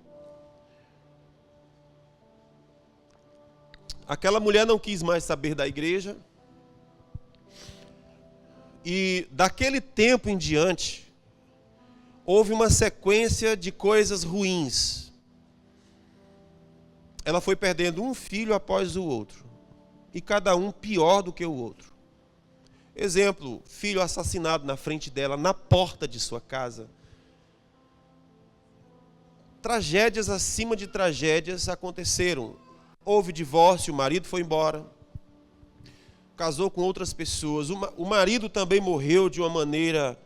Aquela mulher não quis mais saber da igreja. E daquele tempo em diante, houve uma sequência de coisas ruins. Ela foi perdendo um filho após o outro. E cada um pior do que o outro. Exemplo, filho assassinado na frente dela, na porta de sua casa. Tragédias acima de tragédias aconteceram. Houve divórcio, o marido foi embora, casou com outras pessoas. O marido também morreu de uma maneira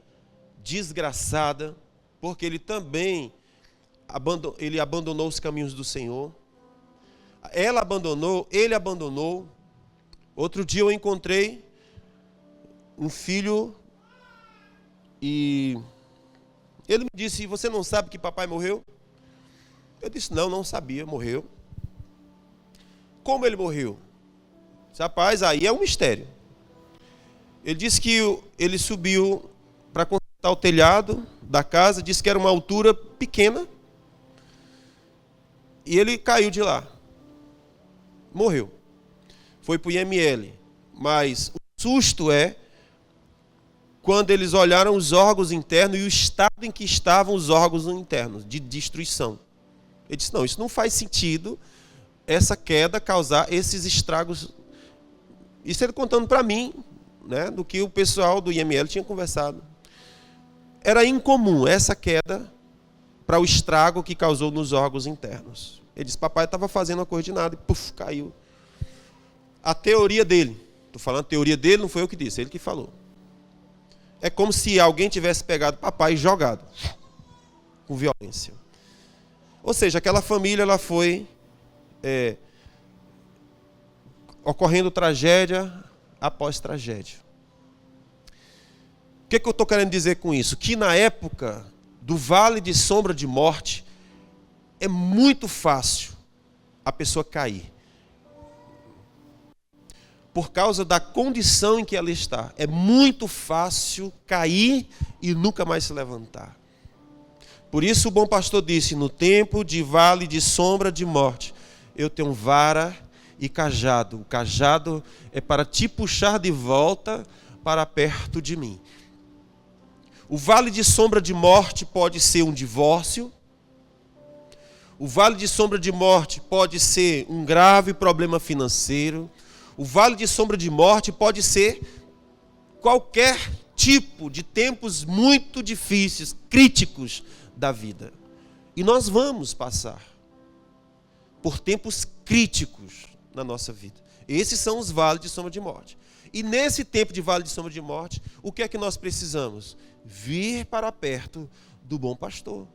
desgraçada, porque ele também abandonou os caminhos do Senhor. Ela abandonou, ele abandonou. Outro dia eu encontrei um filho e Ele me disse: você não sabe que papai morreu? Eu disse: não sabia, morreu. Como ele morreu? Rapaz, aí é um mistério. Ele disse que ele subiu para consertar o telhado da casa, disse que era uma altura pequena, e ele caiu de lá. Morreu. Foi para o IML. Mas o susto é quando eles olharam os órgãos internos e o estado em que estavam os órgãos internos, de destruição. Ele disse: não, isso não faz sentido, essa queda causar esses estragos. Isso ele contando para mim, né, do que o pessoal do IML tinha conversado. Era incomum essa queda para o estrago que causou nos órgãos internos. Ele disse: papai estava fazendo uma coisa de nada e puf, caiu. A teoria dele, estou falando a teoria dele, não foi eu que disse, ele que falou. É como se alguém tivesse pegado papai e jogado com violência. Ou seja, aquela família ela foi ocorrendo tragédia após tragédia. O que eu estou querendo dizer com isso? Que na época do vale de sombra de morte, é muito fácil a pessoa cair. Por causa da condição em que ela está. É muito fácil cair e nunca mais se levantar. Por isso o bom pastor disse: no tempo de vale de sombra de morte, eu tenho vara e cajado. O cajado é para te puxar de volta para perto de mim. O vale de sombra de morte pode ser um divórcio. O vale de sombra de morte pode ser um grave problema financeiro. O vale de sombra de morte pode ser qualquer tipo de tempos muito difíceis, críticos da vida. E nós vamos passar por tempos críticos na nossa vida. Esses são os vales de sombra de morte. E nesse tempo de vale de sombra de morte, o que é que nós precisamos? Vir para perto do bom pastor.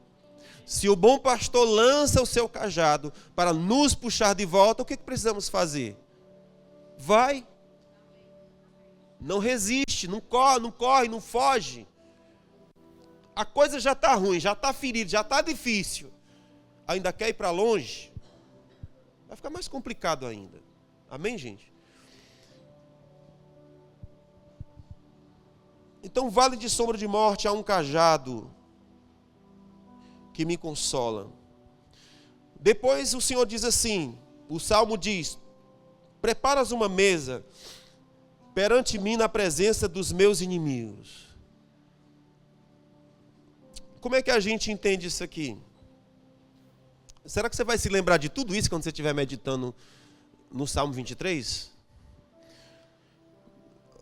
Se o bom pastor lança o seu cajado para nos puxar de volta, o que precisamos fazer? Vai. Não resiste, não corre, não foge. A coisa já está ruim, já está ferida, já está difícil. Ainda quer ir para longe? Vai ficar mais complicado ainda. Amém, gente? Então, vale de sombra de morte, há um cajado que me consola. Depois o Senhor diz assim, o Salmo diz: preparas uma mesa perante mim na presença dos meus inimigos. Como é que a gente entende isso aqui? Será que você vai se lembrar de tudo isso quando você estiver meditando no Salmo 23?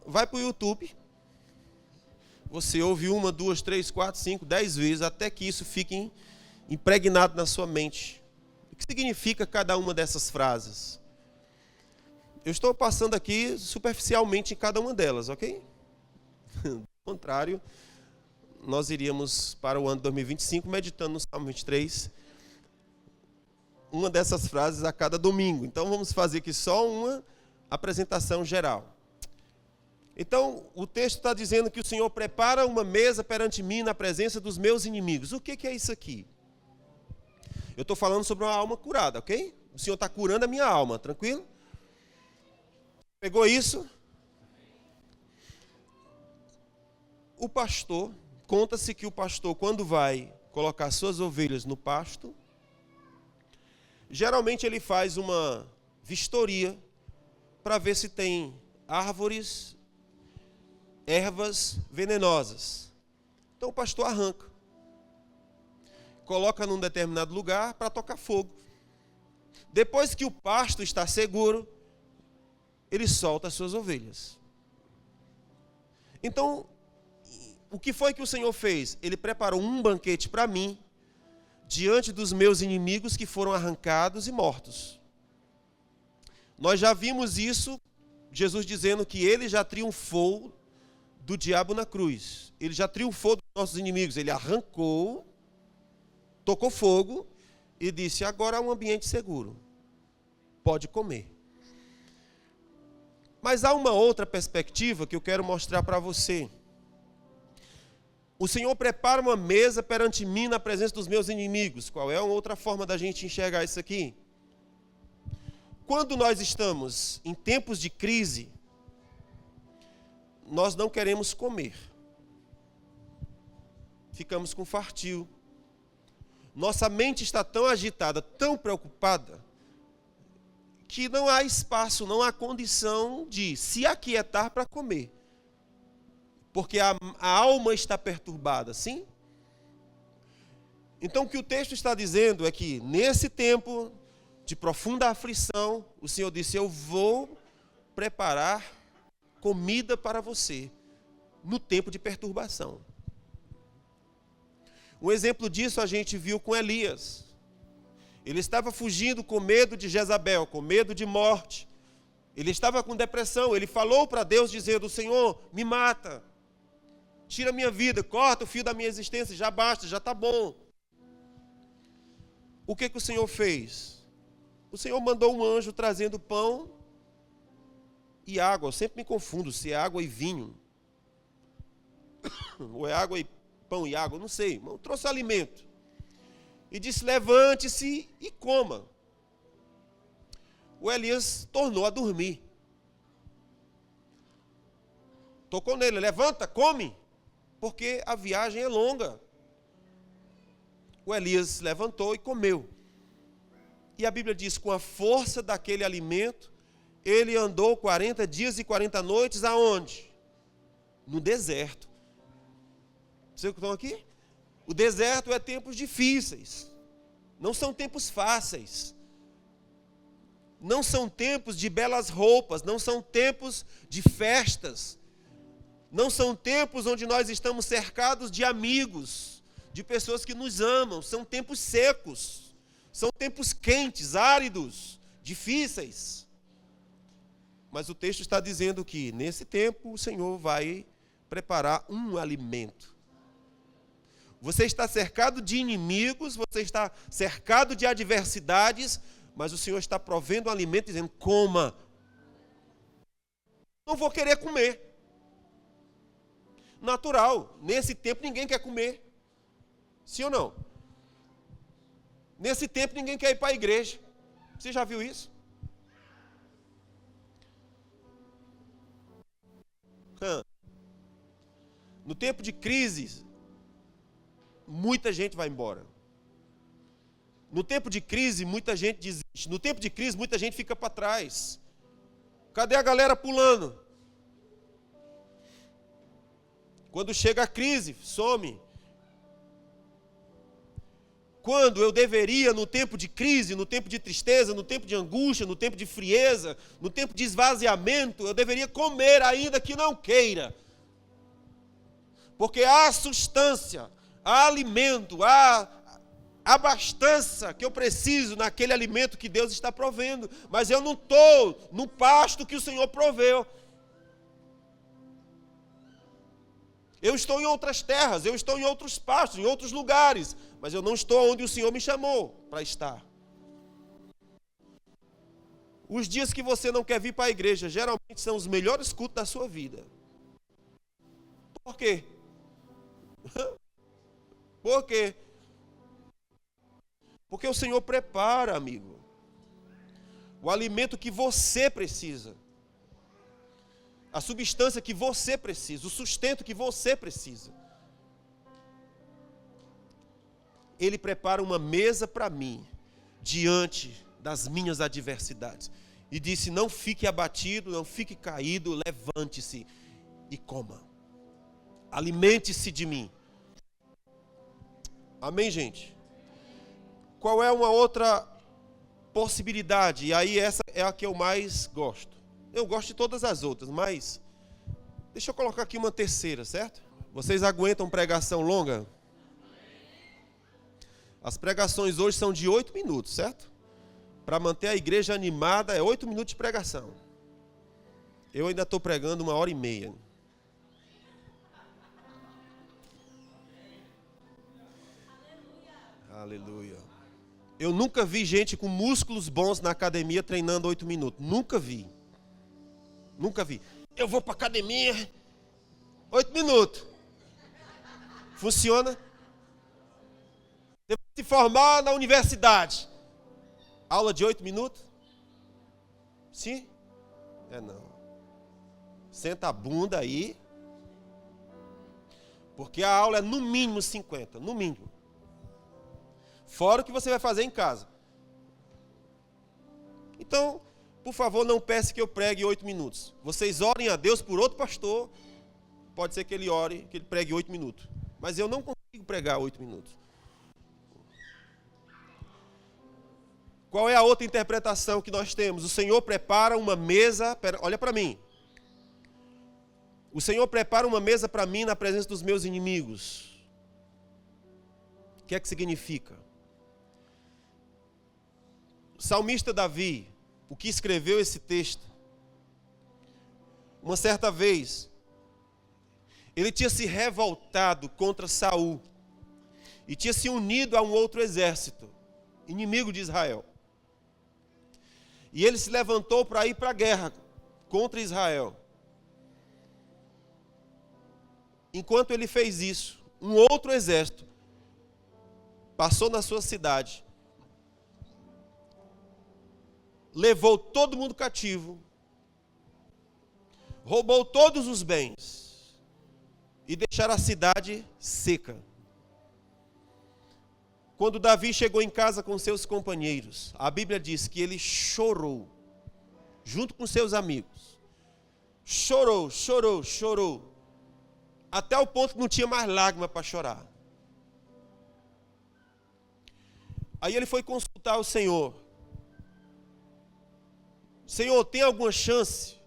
Vai para o YouTube. Você ouve 1, 2, 3, 4, 5, 10 vezes, até que isso fique impregnado na sua mente. O que significa cada uma dessas frases? Eu estou passando aqui superficialmente em cada uma delas, ok? Do contrário, nós iríamos para o ano 2025 meditando no Salmo 23, uma dessas frases a cada domingo. Então vamos fazer aqui só uma apresentação geral. Então o texto está dizendo que o Senhor prepara uma mesa perante mim na presença dos meus inimigos. O que é isso aqui? Eu estou falando sobre uma alma curada, ok? O Senhor está curando a minha alma, tranquilo? Pegou isso? O pastor, conta-se que o pastor, quando vai colocar suas ovelhas no pasto, geralmente ele faz uma vistoria para ver se tem árvores, ervas venenosas. Então o pastor arranca, coloca num determinado lugar para tocar fogo. Depois que o pasto está seguro, ele solta as suas ovelhas. Então, o que foi que o Senhor fez? Ele preparou um banquete para mim, diante dos meus inimigos que foram arrancados e mortos. Nós já vimos isso, Jesus dizendo que ele já triunfou do diabo na cruz. Ele já triunfou dos nossos inimigos. Ele arrancou, tocou fogo e disse: agora é um ambiente seguro. Pode comer. Mas há uma outra perspectiva que eu quero mostrar para você. O Senhor prepara uma mesa perante mim na presença dos meus inimigos. Qual é uma outra forma da gente enxergar isso aqui? Quando nós estamos em tempos de crise, nós não queremos comer. Ficamos com fartio. Nossa mente está tão agitada, tão preocupada, que não há espaço, não há condição de se aquietar para comer. Porque a alma está perturbada, sim? Então o que o texto está dizendo é que nesse tempo de profunda aflição, o Senhor disse: eu vou preparar comida para você no tempo de perturbação. Um exemplo disso a gente viu com Elias. Ele estava fugindo com medo de Jezabel, com medo de morte. Ele estava com depressão. Ele falou para Deus dizendo: Senhor, me mata. Tira a minha vida, corta o fio da minha existência, já basta, já está bom. O que o Senhor fez? O Senhor mandou um anjo trazendo pão e água. Eu sempre me confundo se é água e vinho. Ou é água e pão e água, não sei. Mas trouxe alimento. E disse: levante-se e coma. O Elias tornou a dormir. Tocou nele: levanta, come, porque a viagem é longa. O Elias levantou e comeu. E a Bíblia diz: com a força daquele alimento, ele andou 40 dias e 40 noites aonde? No deserto. Vocês que estão aqui? O deserto é tempos difíceis. Não são tempos fáceis. Não são tempos de belas roupas. Não são tempos de festas. Não são tempos onde nós estamos cercados de amigos, de pessoas que nos amam. São tempos secos. São tempos quentes, áridos, difíceis. Mas o texto está dizendo que nesse tempo o Senhor vai preparar um alimento. Você está cercado de inimigos, você está cercado de adversidades, mas o Senhor está provendo um alimento dizendo: coma. Não vou querer comer. Natural, nesse tempo ninguém quer comer. Sim ou não? Nesse tempo ninguém quer ir para a igreja. Você já viu isso? No tempo de crise, muita gente vai embora. No tempo de crise, muita gente desiste. No tempo de crise, muita gente fica para trás. Cadê a galera pulando? Quando chega a crise, some. Quando eu deveria, no tempo de crise, no tempo de tristeza, no tempo de angústia, no tempo de frieza, no tempo de esvaziamento, eu deveria comer ainda que não queira. Porque há substância, há alimento, há abastança que eu preciso naquele alimento que Deus está provendo. Mas eu não estou no pasto que o Senhor proveu. Eu estou em outras terras, eu estou em outros pastos, em outros lugares, mas eu não estou onde o Senhor me chamou para estar. Os dias que você não quer vir para a igreja, geralmente são os melhores cultos da sua vida. Por quê? Por quê? Porque o Senhor prepara, amigo, o alimento que você precisa. A substância que você precisa, o sustento que você precisa. Ele prepara uma mesa para mim, diante das minhas adversidades. E disse: não fique abatido, não fique caído, levante-se e coma. Alimente-se de mim. Amém, gente? Qual é uma outra possibilidade? E aí essa é a que eu mais gosto. Eu gosto de todas as outras, mas deixa eu colocar aqui uma terceira, certo? Vocês aguentam pregação longa? As pregações hoje são de 8 minutos, certo? Para manter a igreja animada é 8 minutos de pregação. Eu ainda estou pregando 1h30. Aleluia. Eu nunca vi gente com músculos bons na academia treinando 8 minutos. Nunca vi. Nunca vi. Eu vou para a academia, 8 minutos. Funciona? Você vai se formar na universidade. Aula de 8 minutos? Sim? Não. Senta a bunda aí. Porque a aula é no mínimo 50, no mínimo. Fora o que você vai fazer em casa. Então, por favor, não peça que eu pregue 8 minutos. Vocês orem a Deus por outro pastor. Pode ser que ele ore, que ele pregue 8 minutos. Mas eu não consigo pregar 8 minutos. Qual é a outra interpretação que nós temos? O Senhor prepara uma mesa, olha para mim. O Senhor prepara uma mesa para mim na presença dos meus inimigos. O que é que significa? O salmista Davi, o que escreveu esse texto, uma certa vez, ele tinha se revoltado contra Saul e tinha se unido a um outro exército, inimigo de Israel. E ele se levantou para ir para a guerra contra Israel. Enquanto ele fez isso, um outro exército passou na sua cidade, levou todo mundo cativo, roubou todos os bens e deixaram a cidade seca. Quando Davi chegou em casa com seus companheiros, a Bíblia diz que ele chorou, junto com seus amigos. Chorou, chorou, chorou, até o ponto que não tinha mais lágrima para chorar. Aí ele foi consultar o Senhor. Senhor, tem alguma chance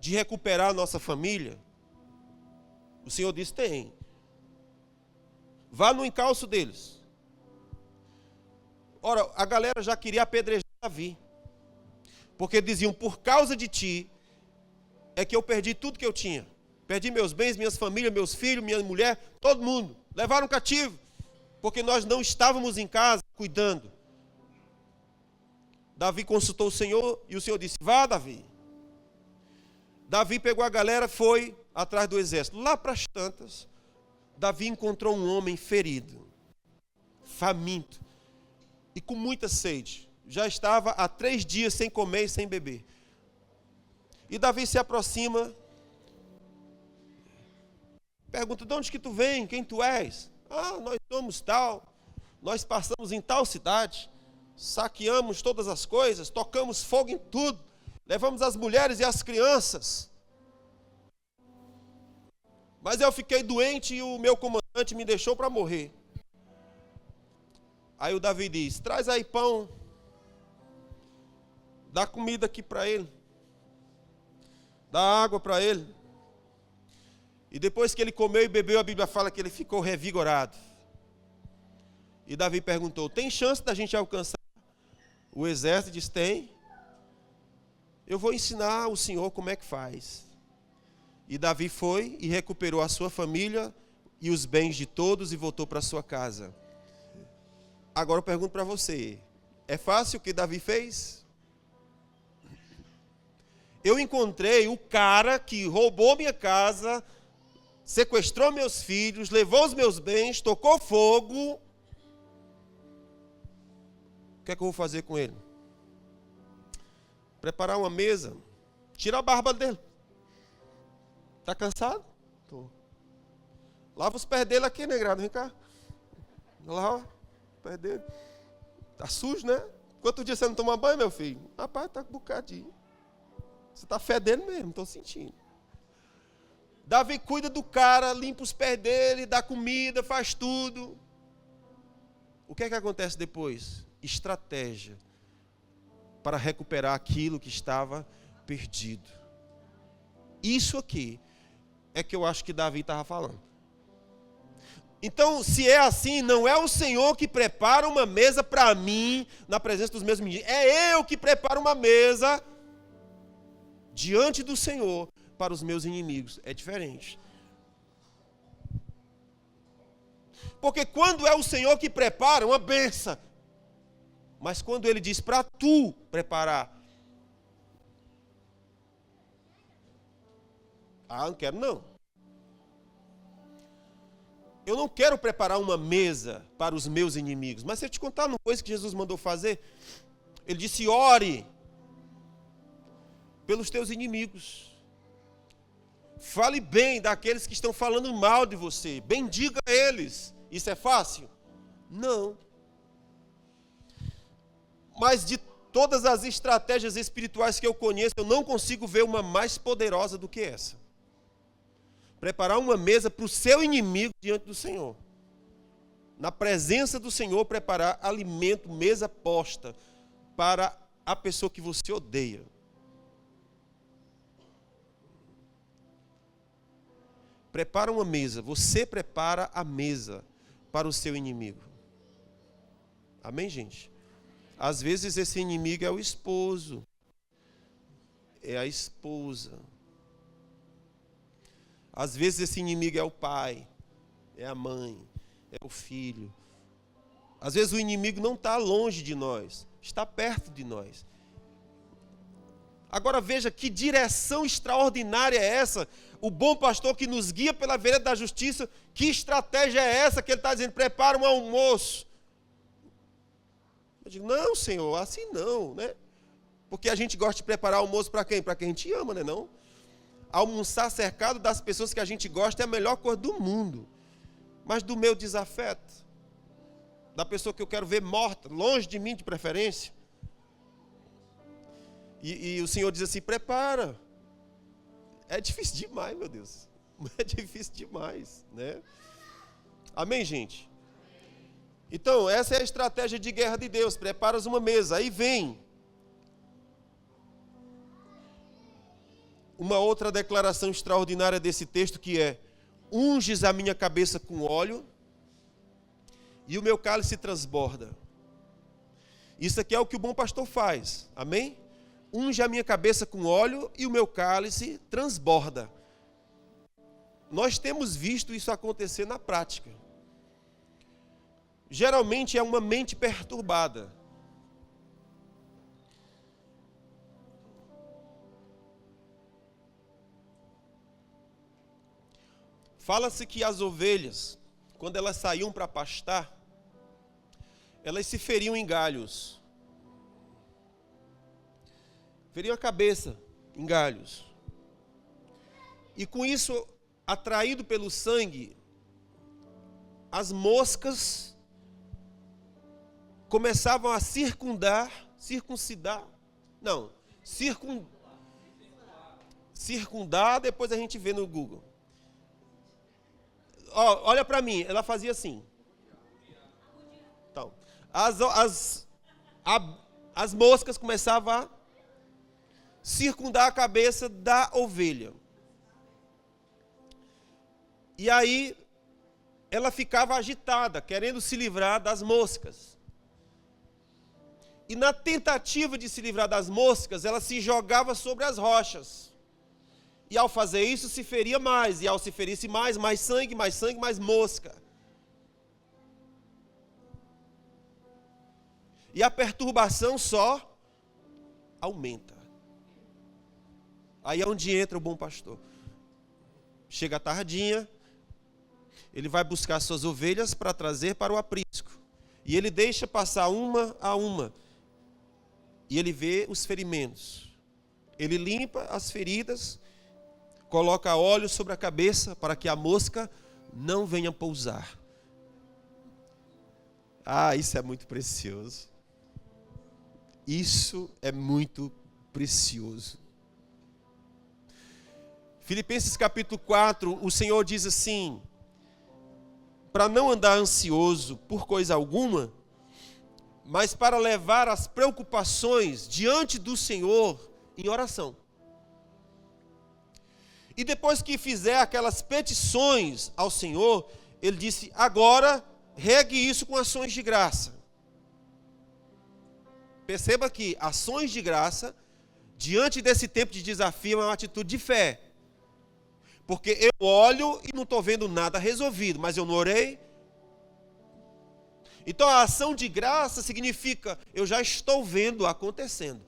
de recuperar a nossa família? O Senhor disse, tem. Vá no encalço deles. Ora, a galera já queria apedrejar Davi. Porque diziam, por causa de ti, é que eu perdi tudo que eu tinha. Perdi meus bens, minhas famílias, meus filhos, minha mulher, todo mundo. Levaram cativo. Porque nós não estávamos em casa cuidando. Davi consultou o Senhor e o Senhor disse, vá, Davi. Davi pegou a galera, foi atrás do exército. Lá para as tantas, Davi encontrou um homem ferido, faminto e com muita sede. Já estava há 3 dias sem comer e sem beber. E Davi se aproxima, pergunta, de onde que tu vem? Quem tu és? Ah, nós somos tal, nós passamos em tal cidade, saqueamos todas as coisas, tocamos fogo em tudo, levamos as mulheres e as crianças. Mas eu fiquei doente e o meu comandante me deixou para morrer. Aí o Davi diz, traz aí pão, dá comida aqui para ele, dá água para ele. E depois que ele comeu e bebeu, a Bíblia fala que ele ficou revigorado. E Davi perguntou, tem chance da gente alcançar o exército? Diz, tem. Eu vou ensinar o Senhor como é que faz. E Davi foi e recuperou a sua família e os bens de todos e voltou para sua casa. Agora eu pergunto para você, é fácil o que Davi fez? Eu encontrei o cara que roubou minha casa, sequestrou meus filhos, levou os meus bens, tocou fogo. O que é que eu vou fazer com ele? Preparar uma mesa, tirar a barba dele. Está cansado? Tô. Lava os pés dele aqui, negrado, vem cá. Lava os pés dele. Está sujo, né? Quantos dias você não toma banho, meu filho? Rapaz, está com um bocadinho. Você está fedendo mesmo, estou sentindo. Davi cuida do cara, limpa os pés dele, dá comida, faz tudo. O que é que acontece depois? Estratégia para recuperar aquilo que estava perdido. Isso aqui é que eu acho que Davi estava falando. Então, se é assim, não é o Senhor que prepara uma mesa para mim na presença dos meus meninos. É eu que preparo uma mesa diante do Senhor para os meus inimigos. É diferente. Porque quando é o Senhor que prepara, uma benção. Mas quando Ele diz para tu preparar, ah, não quero não. Eu não quero preparar uma mesa para os meus inimigos. Mas se eu te contar uma coisa que Jesus mandou fazer, ele disse: ore pelos teus inimigos. Fale bem daqueles que estão falando mal de você. Bendiga eles. Isso é fácil? Não. Mas de todas as estratégias espirituais que eu conheço, eu não consigo ver uma mais poderosa do que essa. Preparar uma mesa para o seu inimigo diante do Senhor. Na presença do Senhor, preparar alimento, mesa posta para a pessoa que você odeia. Prepara uma mesa, você prepara a mesa para o seu inimigo. Amém, gente? Às vezes esse inimigo é o esposo, é a esposa. Às vezes esse inimigo é o pai, é a mãe, é o filho. Às vezes o inimigo não está longe de nós, está perto de nós. Agora veja que direção extraordinária é essa. O bom pastor que nos guia pela vereda da justiça, que estratégia é essa que ele está dizendo? Prepara um almoço. Eu digo: não, Senhor, assim não, né? Porque a gente gosta de preparar almoço para quem? Para quem a gente ama, né não? Almoçar cercado das pessoas que a gente gosta é a melhor coisa do mundo. Mas do meu desafeto, da pessoa que eu quero ver morta, longe de mim de preferência. E o Senhor diz assim: prepara. É difícil demais, meu Deus. É difícil demais, né? Amém, gente? Então, essa é a estratégia de guerra de Deus. Preparas uma mesa. Aí vem uma outra declaração extraordinária desse texto, que é: unges a minha cabeça com óleo e o meu cálice transborda. Isso aqui é o que o bom pastor faz. Amém? Unge a minha cabeça com óleo e o meu cálice transborda. Nós temos visto isso acontecer na prática. Geralmente é uma mente perturbada. Fala-se que as ovelhas, quando elas saíam para pastar, elas se feriam em galhos. Feriam a cabeça em galhos. E com isso, atraído pelo sangue, as começavam a circundar, depois a gente vê no Google. Olha para mim, ela fazia assim. Então, as moscas começavam a circundar a cabeça da ovelha. E aí, ela ficava agitada, querendo se livrar das moscas. E na tentativa de se livrar das moscas, ela se jogava sobre as rochas. E ao fazer isso, se feria mais. E ao se ferisse mais sangue, mais mosca. E a perturbação só aumenta. Aí é onde entra o bom pastor. Chega tardinha, ele vai buscar suas ovelhas para trazer para o aprisco. E ele deixa passar uma a uma. E ele vê os ferimentos. Ele limpa as feridas, coloca óleo sobre a cabeça para que a mosca não venha pousar. Ah, isso é muito precioso. Isso é muito precioso. Filipenses capítulo 4, o Senhor diz assim: para não andar ansioso por coisa alguma, mas para levar as preocupações diante do Senhor em oração. E depois que fizer aquelas petições ao Senhor, ele disse: agora regue isso com ações de graça. Perceba que ações de graça, diante desse tempo de desafio, é uma atitude de fé. Porque eu olho e não estou vendo nada resolvido, mas eu não orei. Então a ação de graça significa: eu já estou vendo acontecendo.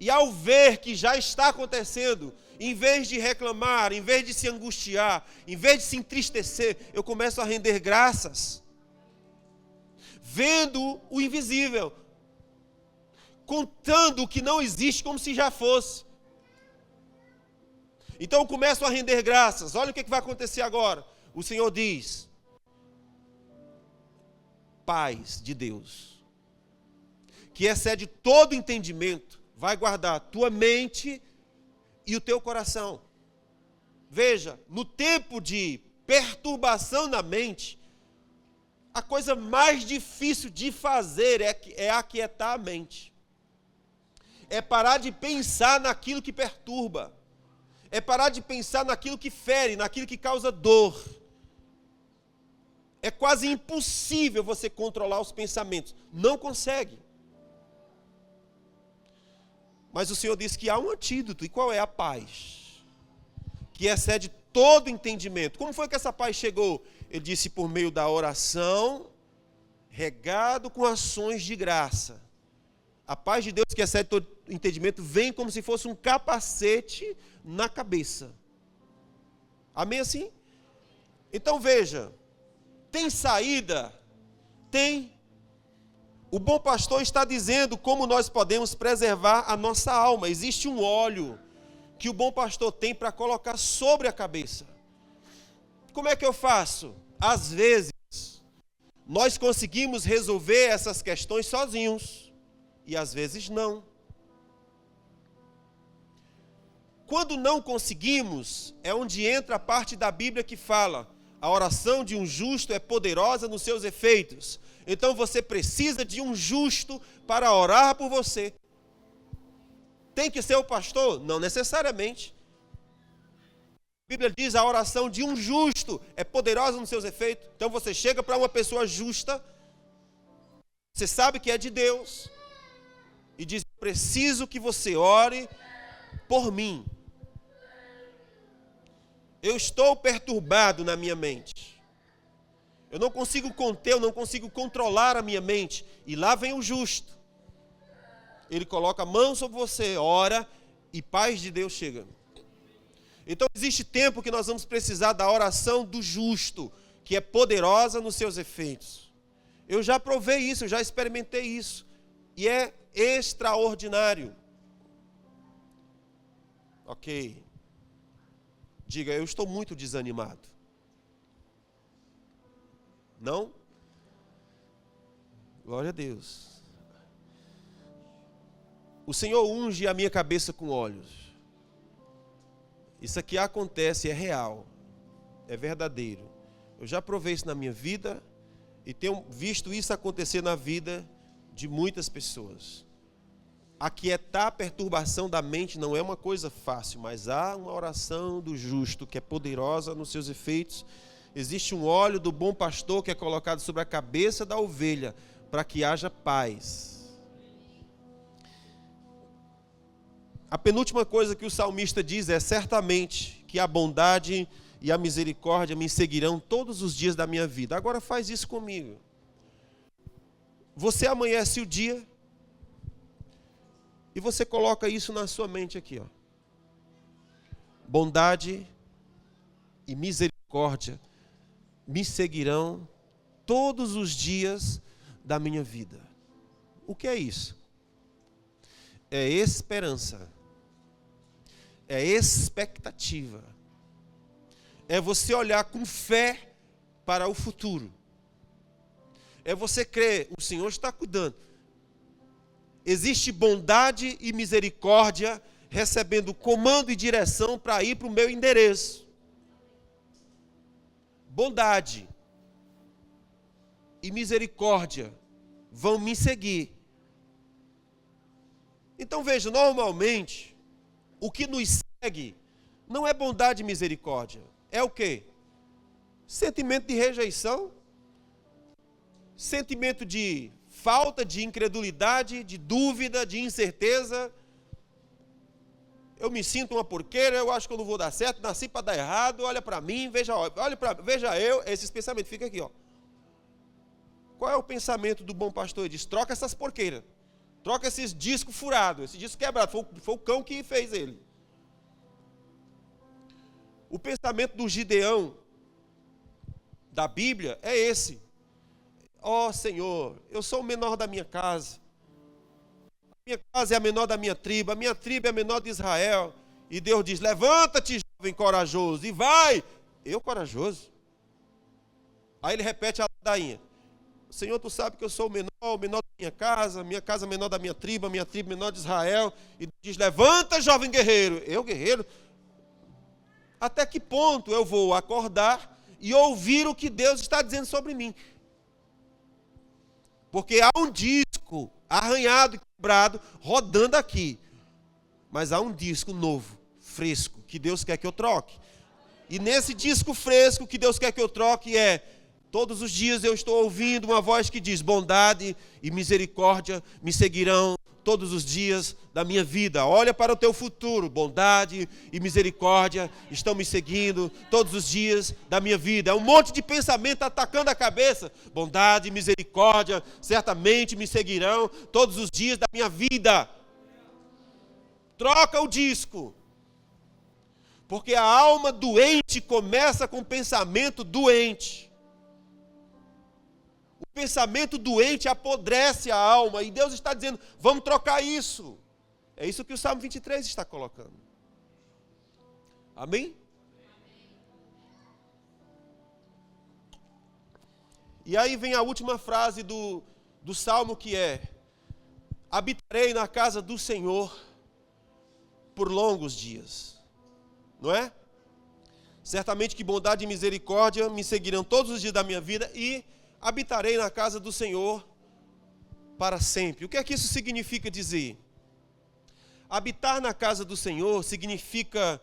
E ao ver que já está acontecendo, Em vez de reclamar, em vez de se angustiar, em vez de se entristecer, eu começo a render graças. Vendo o invisível, contando o que não existe como se já fosse. Então eu começo a render graças. Olha o que vai acontecer agora. O Senhor diz: paz de Deus, que excede todo entendimento, vai guardar a tua mente e o teu coração. Veja, no tempo de perturbação na mente, a coisa mais difícil de fazer é aquietar a mente. É parar de pensar naquilo que perturba. É parar de pensar naquilo que fere, naquilo que causa dor. É quase impossível você controlar os pensamentos. Não consegue. Mas o Senhor diz que há um antídoto. E qual é? A paz, que excede todo entendimento. Como foi que essa paz chegou? Ele disse: por meio da oração, regado com ações de graça. A paz de Deus, que excede todo entendimento, vem como se fosse um capacete na cabeça. Amém assim? Então veja, tem saída? Tem. O bom pastor está dizendo como nós podemos preservar a nossa alma. Existe um óleo que o bom pastor tem para colocar sobre a cabeça. Como é que eu faço? Às vezes, nós conseguimos resolver essas questões sozinhos. E às vezes não. Quando não conseguimos, é onde entra a parte da Bíblia que fala: a oração de um justo é poderosa nos seus efeitos. Então você precisa de um justo para orar por você. Tem que ser o pastor? Não necessariamente. A Bíblia diz: a oração de um justo é poderosa nos seus efeitos. Então você chega para uma pessoa justa, você sabe que é de Deus, e diz: preciso que você ore por mim. Eu estou perturbado na minha mente. Eu não consigo conter, eu não consigo controlar a minha mente. E lá vem o justo. Ele coloca a mão sobre você, ora, e paz de Deus chega. Então existe tempo que nós vamos precisar da oração do justo, que é poderosa nos seus efeitos. Eu já provei isso, eu já experimentei isso. E é extraordinário. Ok. Diga: eu estou muito desanimado. Não? Glória a Deus. O Senhor unge a minha cabeça com óleos. Isso aqui acontece, é real, é verdadeiro. Eu já provei isso na minha vida e tenho visto isso acontecer na vida de muitas pessoas. Aquietar a perturbação da mente não é uma coisa fácil, mas há uma oração do justo que é poderosa nos seus efeitos. Existe um óleo do bom pastor que é colocado sobre a cabeça da ovelha para que haja paz. A penúltima coisa que o salmista diz é: certamente que a bondade e a misericórdia me seguirão todos os dias da minha vida. Agora faz isso comigo. Você amanhece o dia e você coloca isso na sua mente aqui, ó. Bondade e misericórdia me seguirão todos os dias da minha vida. O que é isso? É esperança. É expectativa. É você olhar com fé para o futuro. É você crer: o Senhor está cuidando. Existe bondade e misericórdia recebendo comando e direção para ir para o meu endereço. Bondade e misericórdia vão me seguir. Então veja, normalmente, o que nos segue não é bondade e misericórdia. É o quê? Sentimento de rejeição, sentimento de falta, de incredulidade, de dúvida, de incerteza. Eu me sinto uma porqueira, eu acho que eu não vou dar certo, nasci para dar errado, olha para mim, veja eu, esses pensamentos, fica aqui, ó. Qual é o pensamento do bom pastor? Ele diz: troca essas porqueiras, troca esses discos furados, esse disco quebrado, foi o cão que fez ele. O pensamento do Gideão da Bíblia é esse: ó Senhor, eu sou o menor da minha casa. Minha casa é a menor da minha tribo é a menor de Israel. E Deus diz: levanta-te, jovem corajoso, e vai. Eu corajoso? Aí ele repete a ladainha: Senhor, tu sabe que eu sou o menor da minha casa é menor da minha tribo menor de Israel. E diz: levanta, jovem guerreiro. Eu, guerreiro? Até que ponto eu vou acordar e ouvir o que Deus está dizendo sobre mim? Porque há um disco arranhado e quebrado rodando aqui, mas há um disco novo, fresco, que Deus quer que eu troque. E nesse disco fresco que Deus quer que eu troque todos os dias eu estou ouvindo uma voz que diz: bondade e misericórdia me seguirão todos os dias da minha vida. Olha para o teu futuro, bondade e misericórdia estão me seguindo todos os dias da minha vida. É um monte de pensamento atacando a cabeça. Bondade e misericórdia certamente me seguirão todos os dias da minha vida. Troca o disco. Porque a alma doente começa com pensamento doente. O pensamento doente apodrece a alma. E Deus está dizendo: vamos trocar isso. É isso que o Salmo 23 está colocando. Amém? E aí vem a última frase do Salmo, que é: habitarei na casa do Senhor por longos dias. Não é? Certamente que bondade e misericórdia me seguirão todos os dias da minha vida e habitarei na casa do Senhor para sempre. O que é que isso significa dizer? Habitar na casa do Senhor significa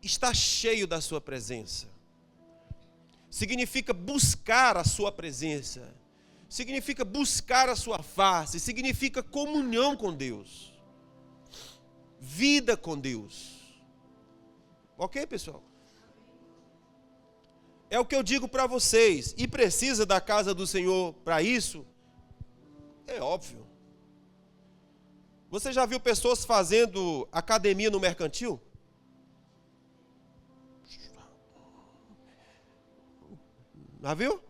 estar cheio da sua presença. Significa buscar a sua presença. Significa buscar a sua face. Significa comunhão com Deus. Vida com Deus. Ok, pessoal? É o que eu digo para vocês. E precisa da casa do Senhor para isso? É óbvio. Você já viu pessoas fazendo academia no mercantil? Já viu?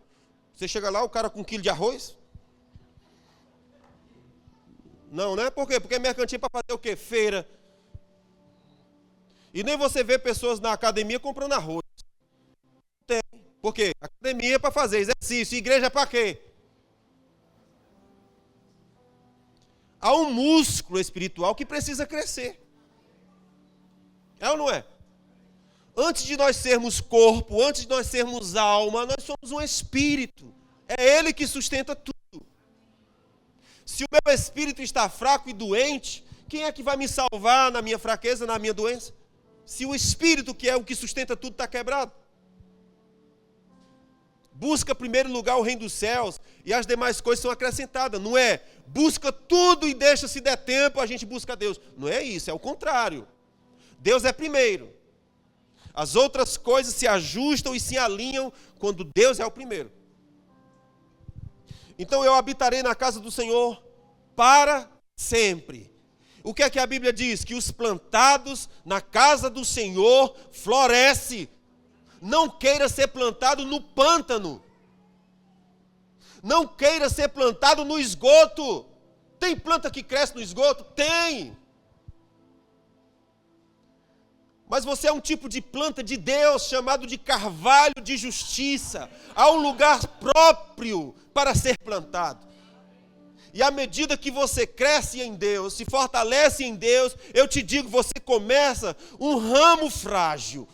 Você chega lá, o cara com 1 quilo de arroz? Não, né? Por quê? Porque mercantil é para fazer o quê? Feira. E nem você vê pessoas na academia comprando arroz. Tem. Por quê? Academia é para fazer exercício. Igreja é para quê? Há um músculo espiritual que precisa crescer. É ou não é? Antes de nós sermos corpo, antes de nós sermos alma, nós somos um espírito. É Ele que sustenta tudo. Se o meu espírito está fraco e doente, quem é que vai me salvar na minha fraqueza, na minha doença? Se o espírito, que é o que sustenta tudo, está quebrado. Busca em primeiro lugar o reino dos céus e as demais coisas são acrescentadas. Não é busca tudo e deixa, se der tempo, a gente busca Deus. Não é isso, é o contrário. Deus é primeiro. As outras coisas se ajustam e se alinham quando Deus é o primeiro. Então eu habitarei na casa do Senhor para sempre. O que é que a Bíblia diz? Que os plantados na casa do Senhor florescem. Não queira ser plantado no pântano. Não queira ser plantado no esgoto. Tem planta que cresce no esgoto? Tem. Mas você é um tipo de planta de Deus chamado de carvalho de justiça. Há um lugar próprio para ser plantado. E à medida que você cresce em Deus, se fortalece em Deus, eu te digo, você começa um ramo frágil.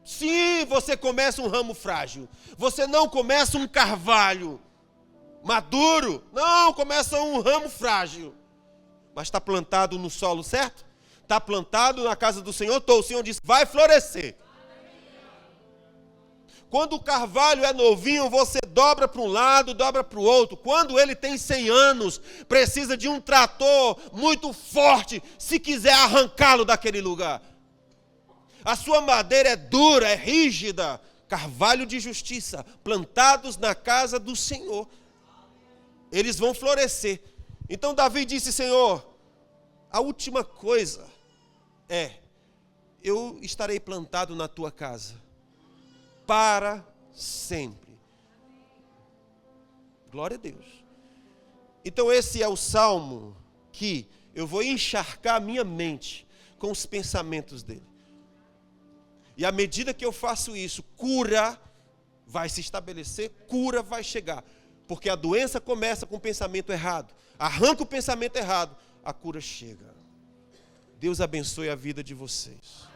Sim, você começa um ramo frágil. Você não começa um carvalho maduro. Não, começa um ramo frágil. Mas está plantado no solo certo? Está plantado na casa do Senhor. O Senhor disse, vai florescer. Quando o carvalho é novinho, você dobra para um lado, dobra para o outro. Quando ele tem 100 anos, precisa de um trator muito forte, se quiser arrancá-lo daquele lugar. A sua madeira é dura, é rígida. Carvalho de justiça, plantados na casa do Senhor. Eles vão florescer. Então Davi disse, Senhor, a última coisa é, eu estarei plantado na tua casa para sempre. Glória a Deus. Então esse é o salmo que eu vou encharcar a minha mente com os pensamentos dele. E à medida que eu faço isso, cura vai se estabelecer, cura vai chegar. Porque a doença começa com o pensamento errado. Arranca o pensamento errado, a cura chega. Deus abençoe a vida de vocês.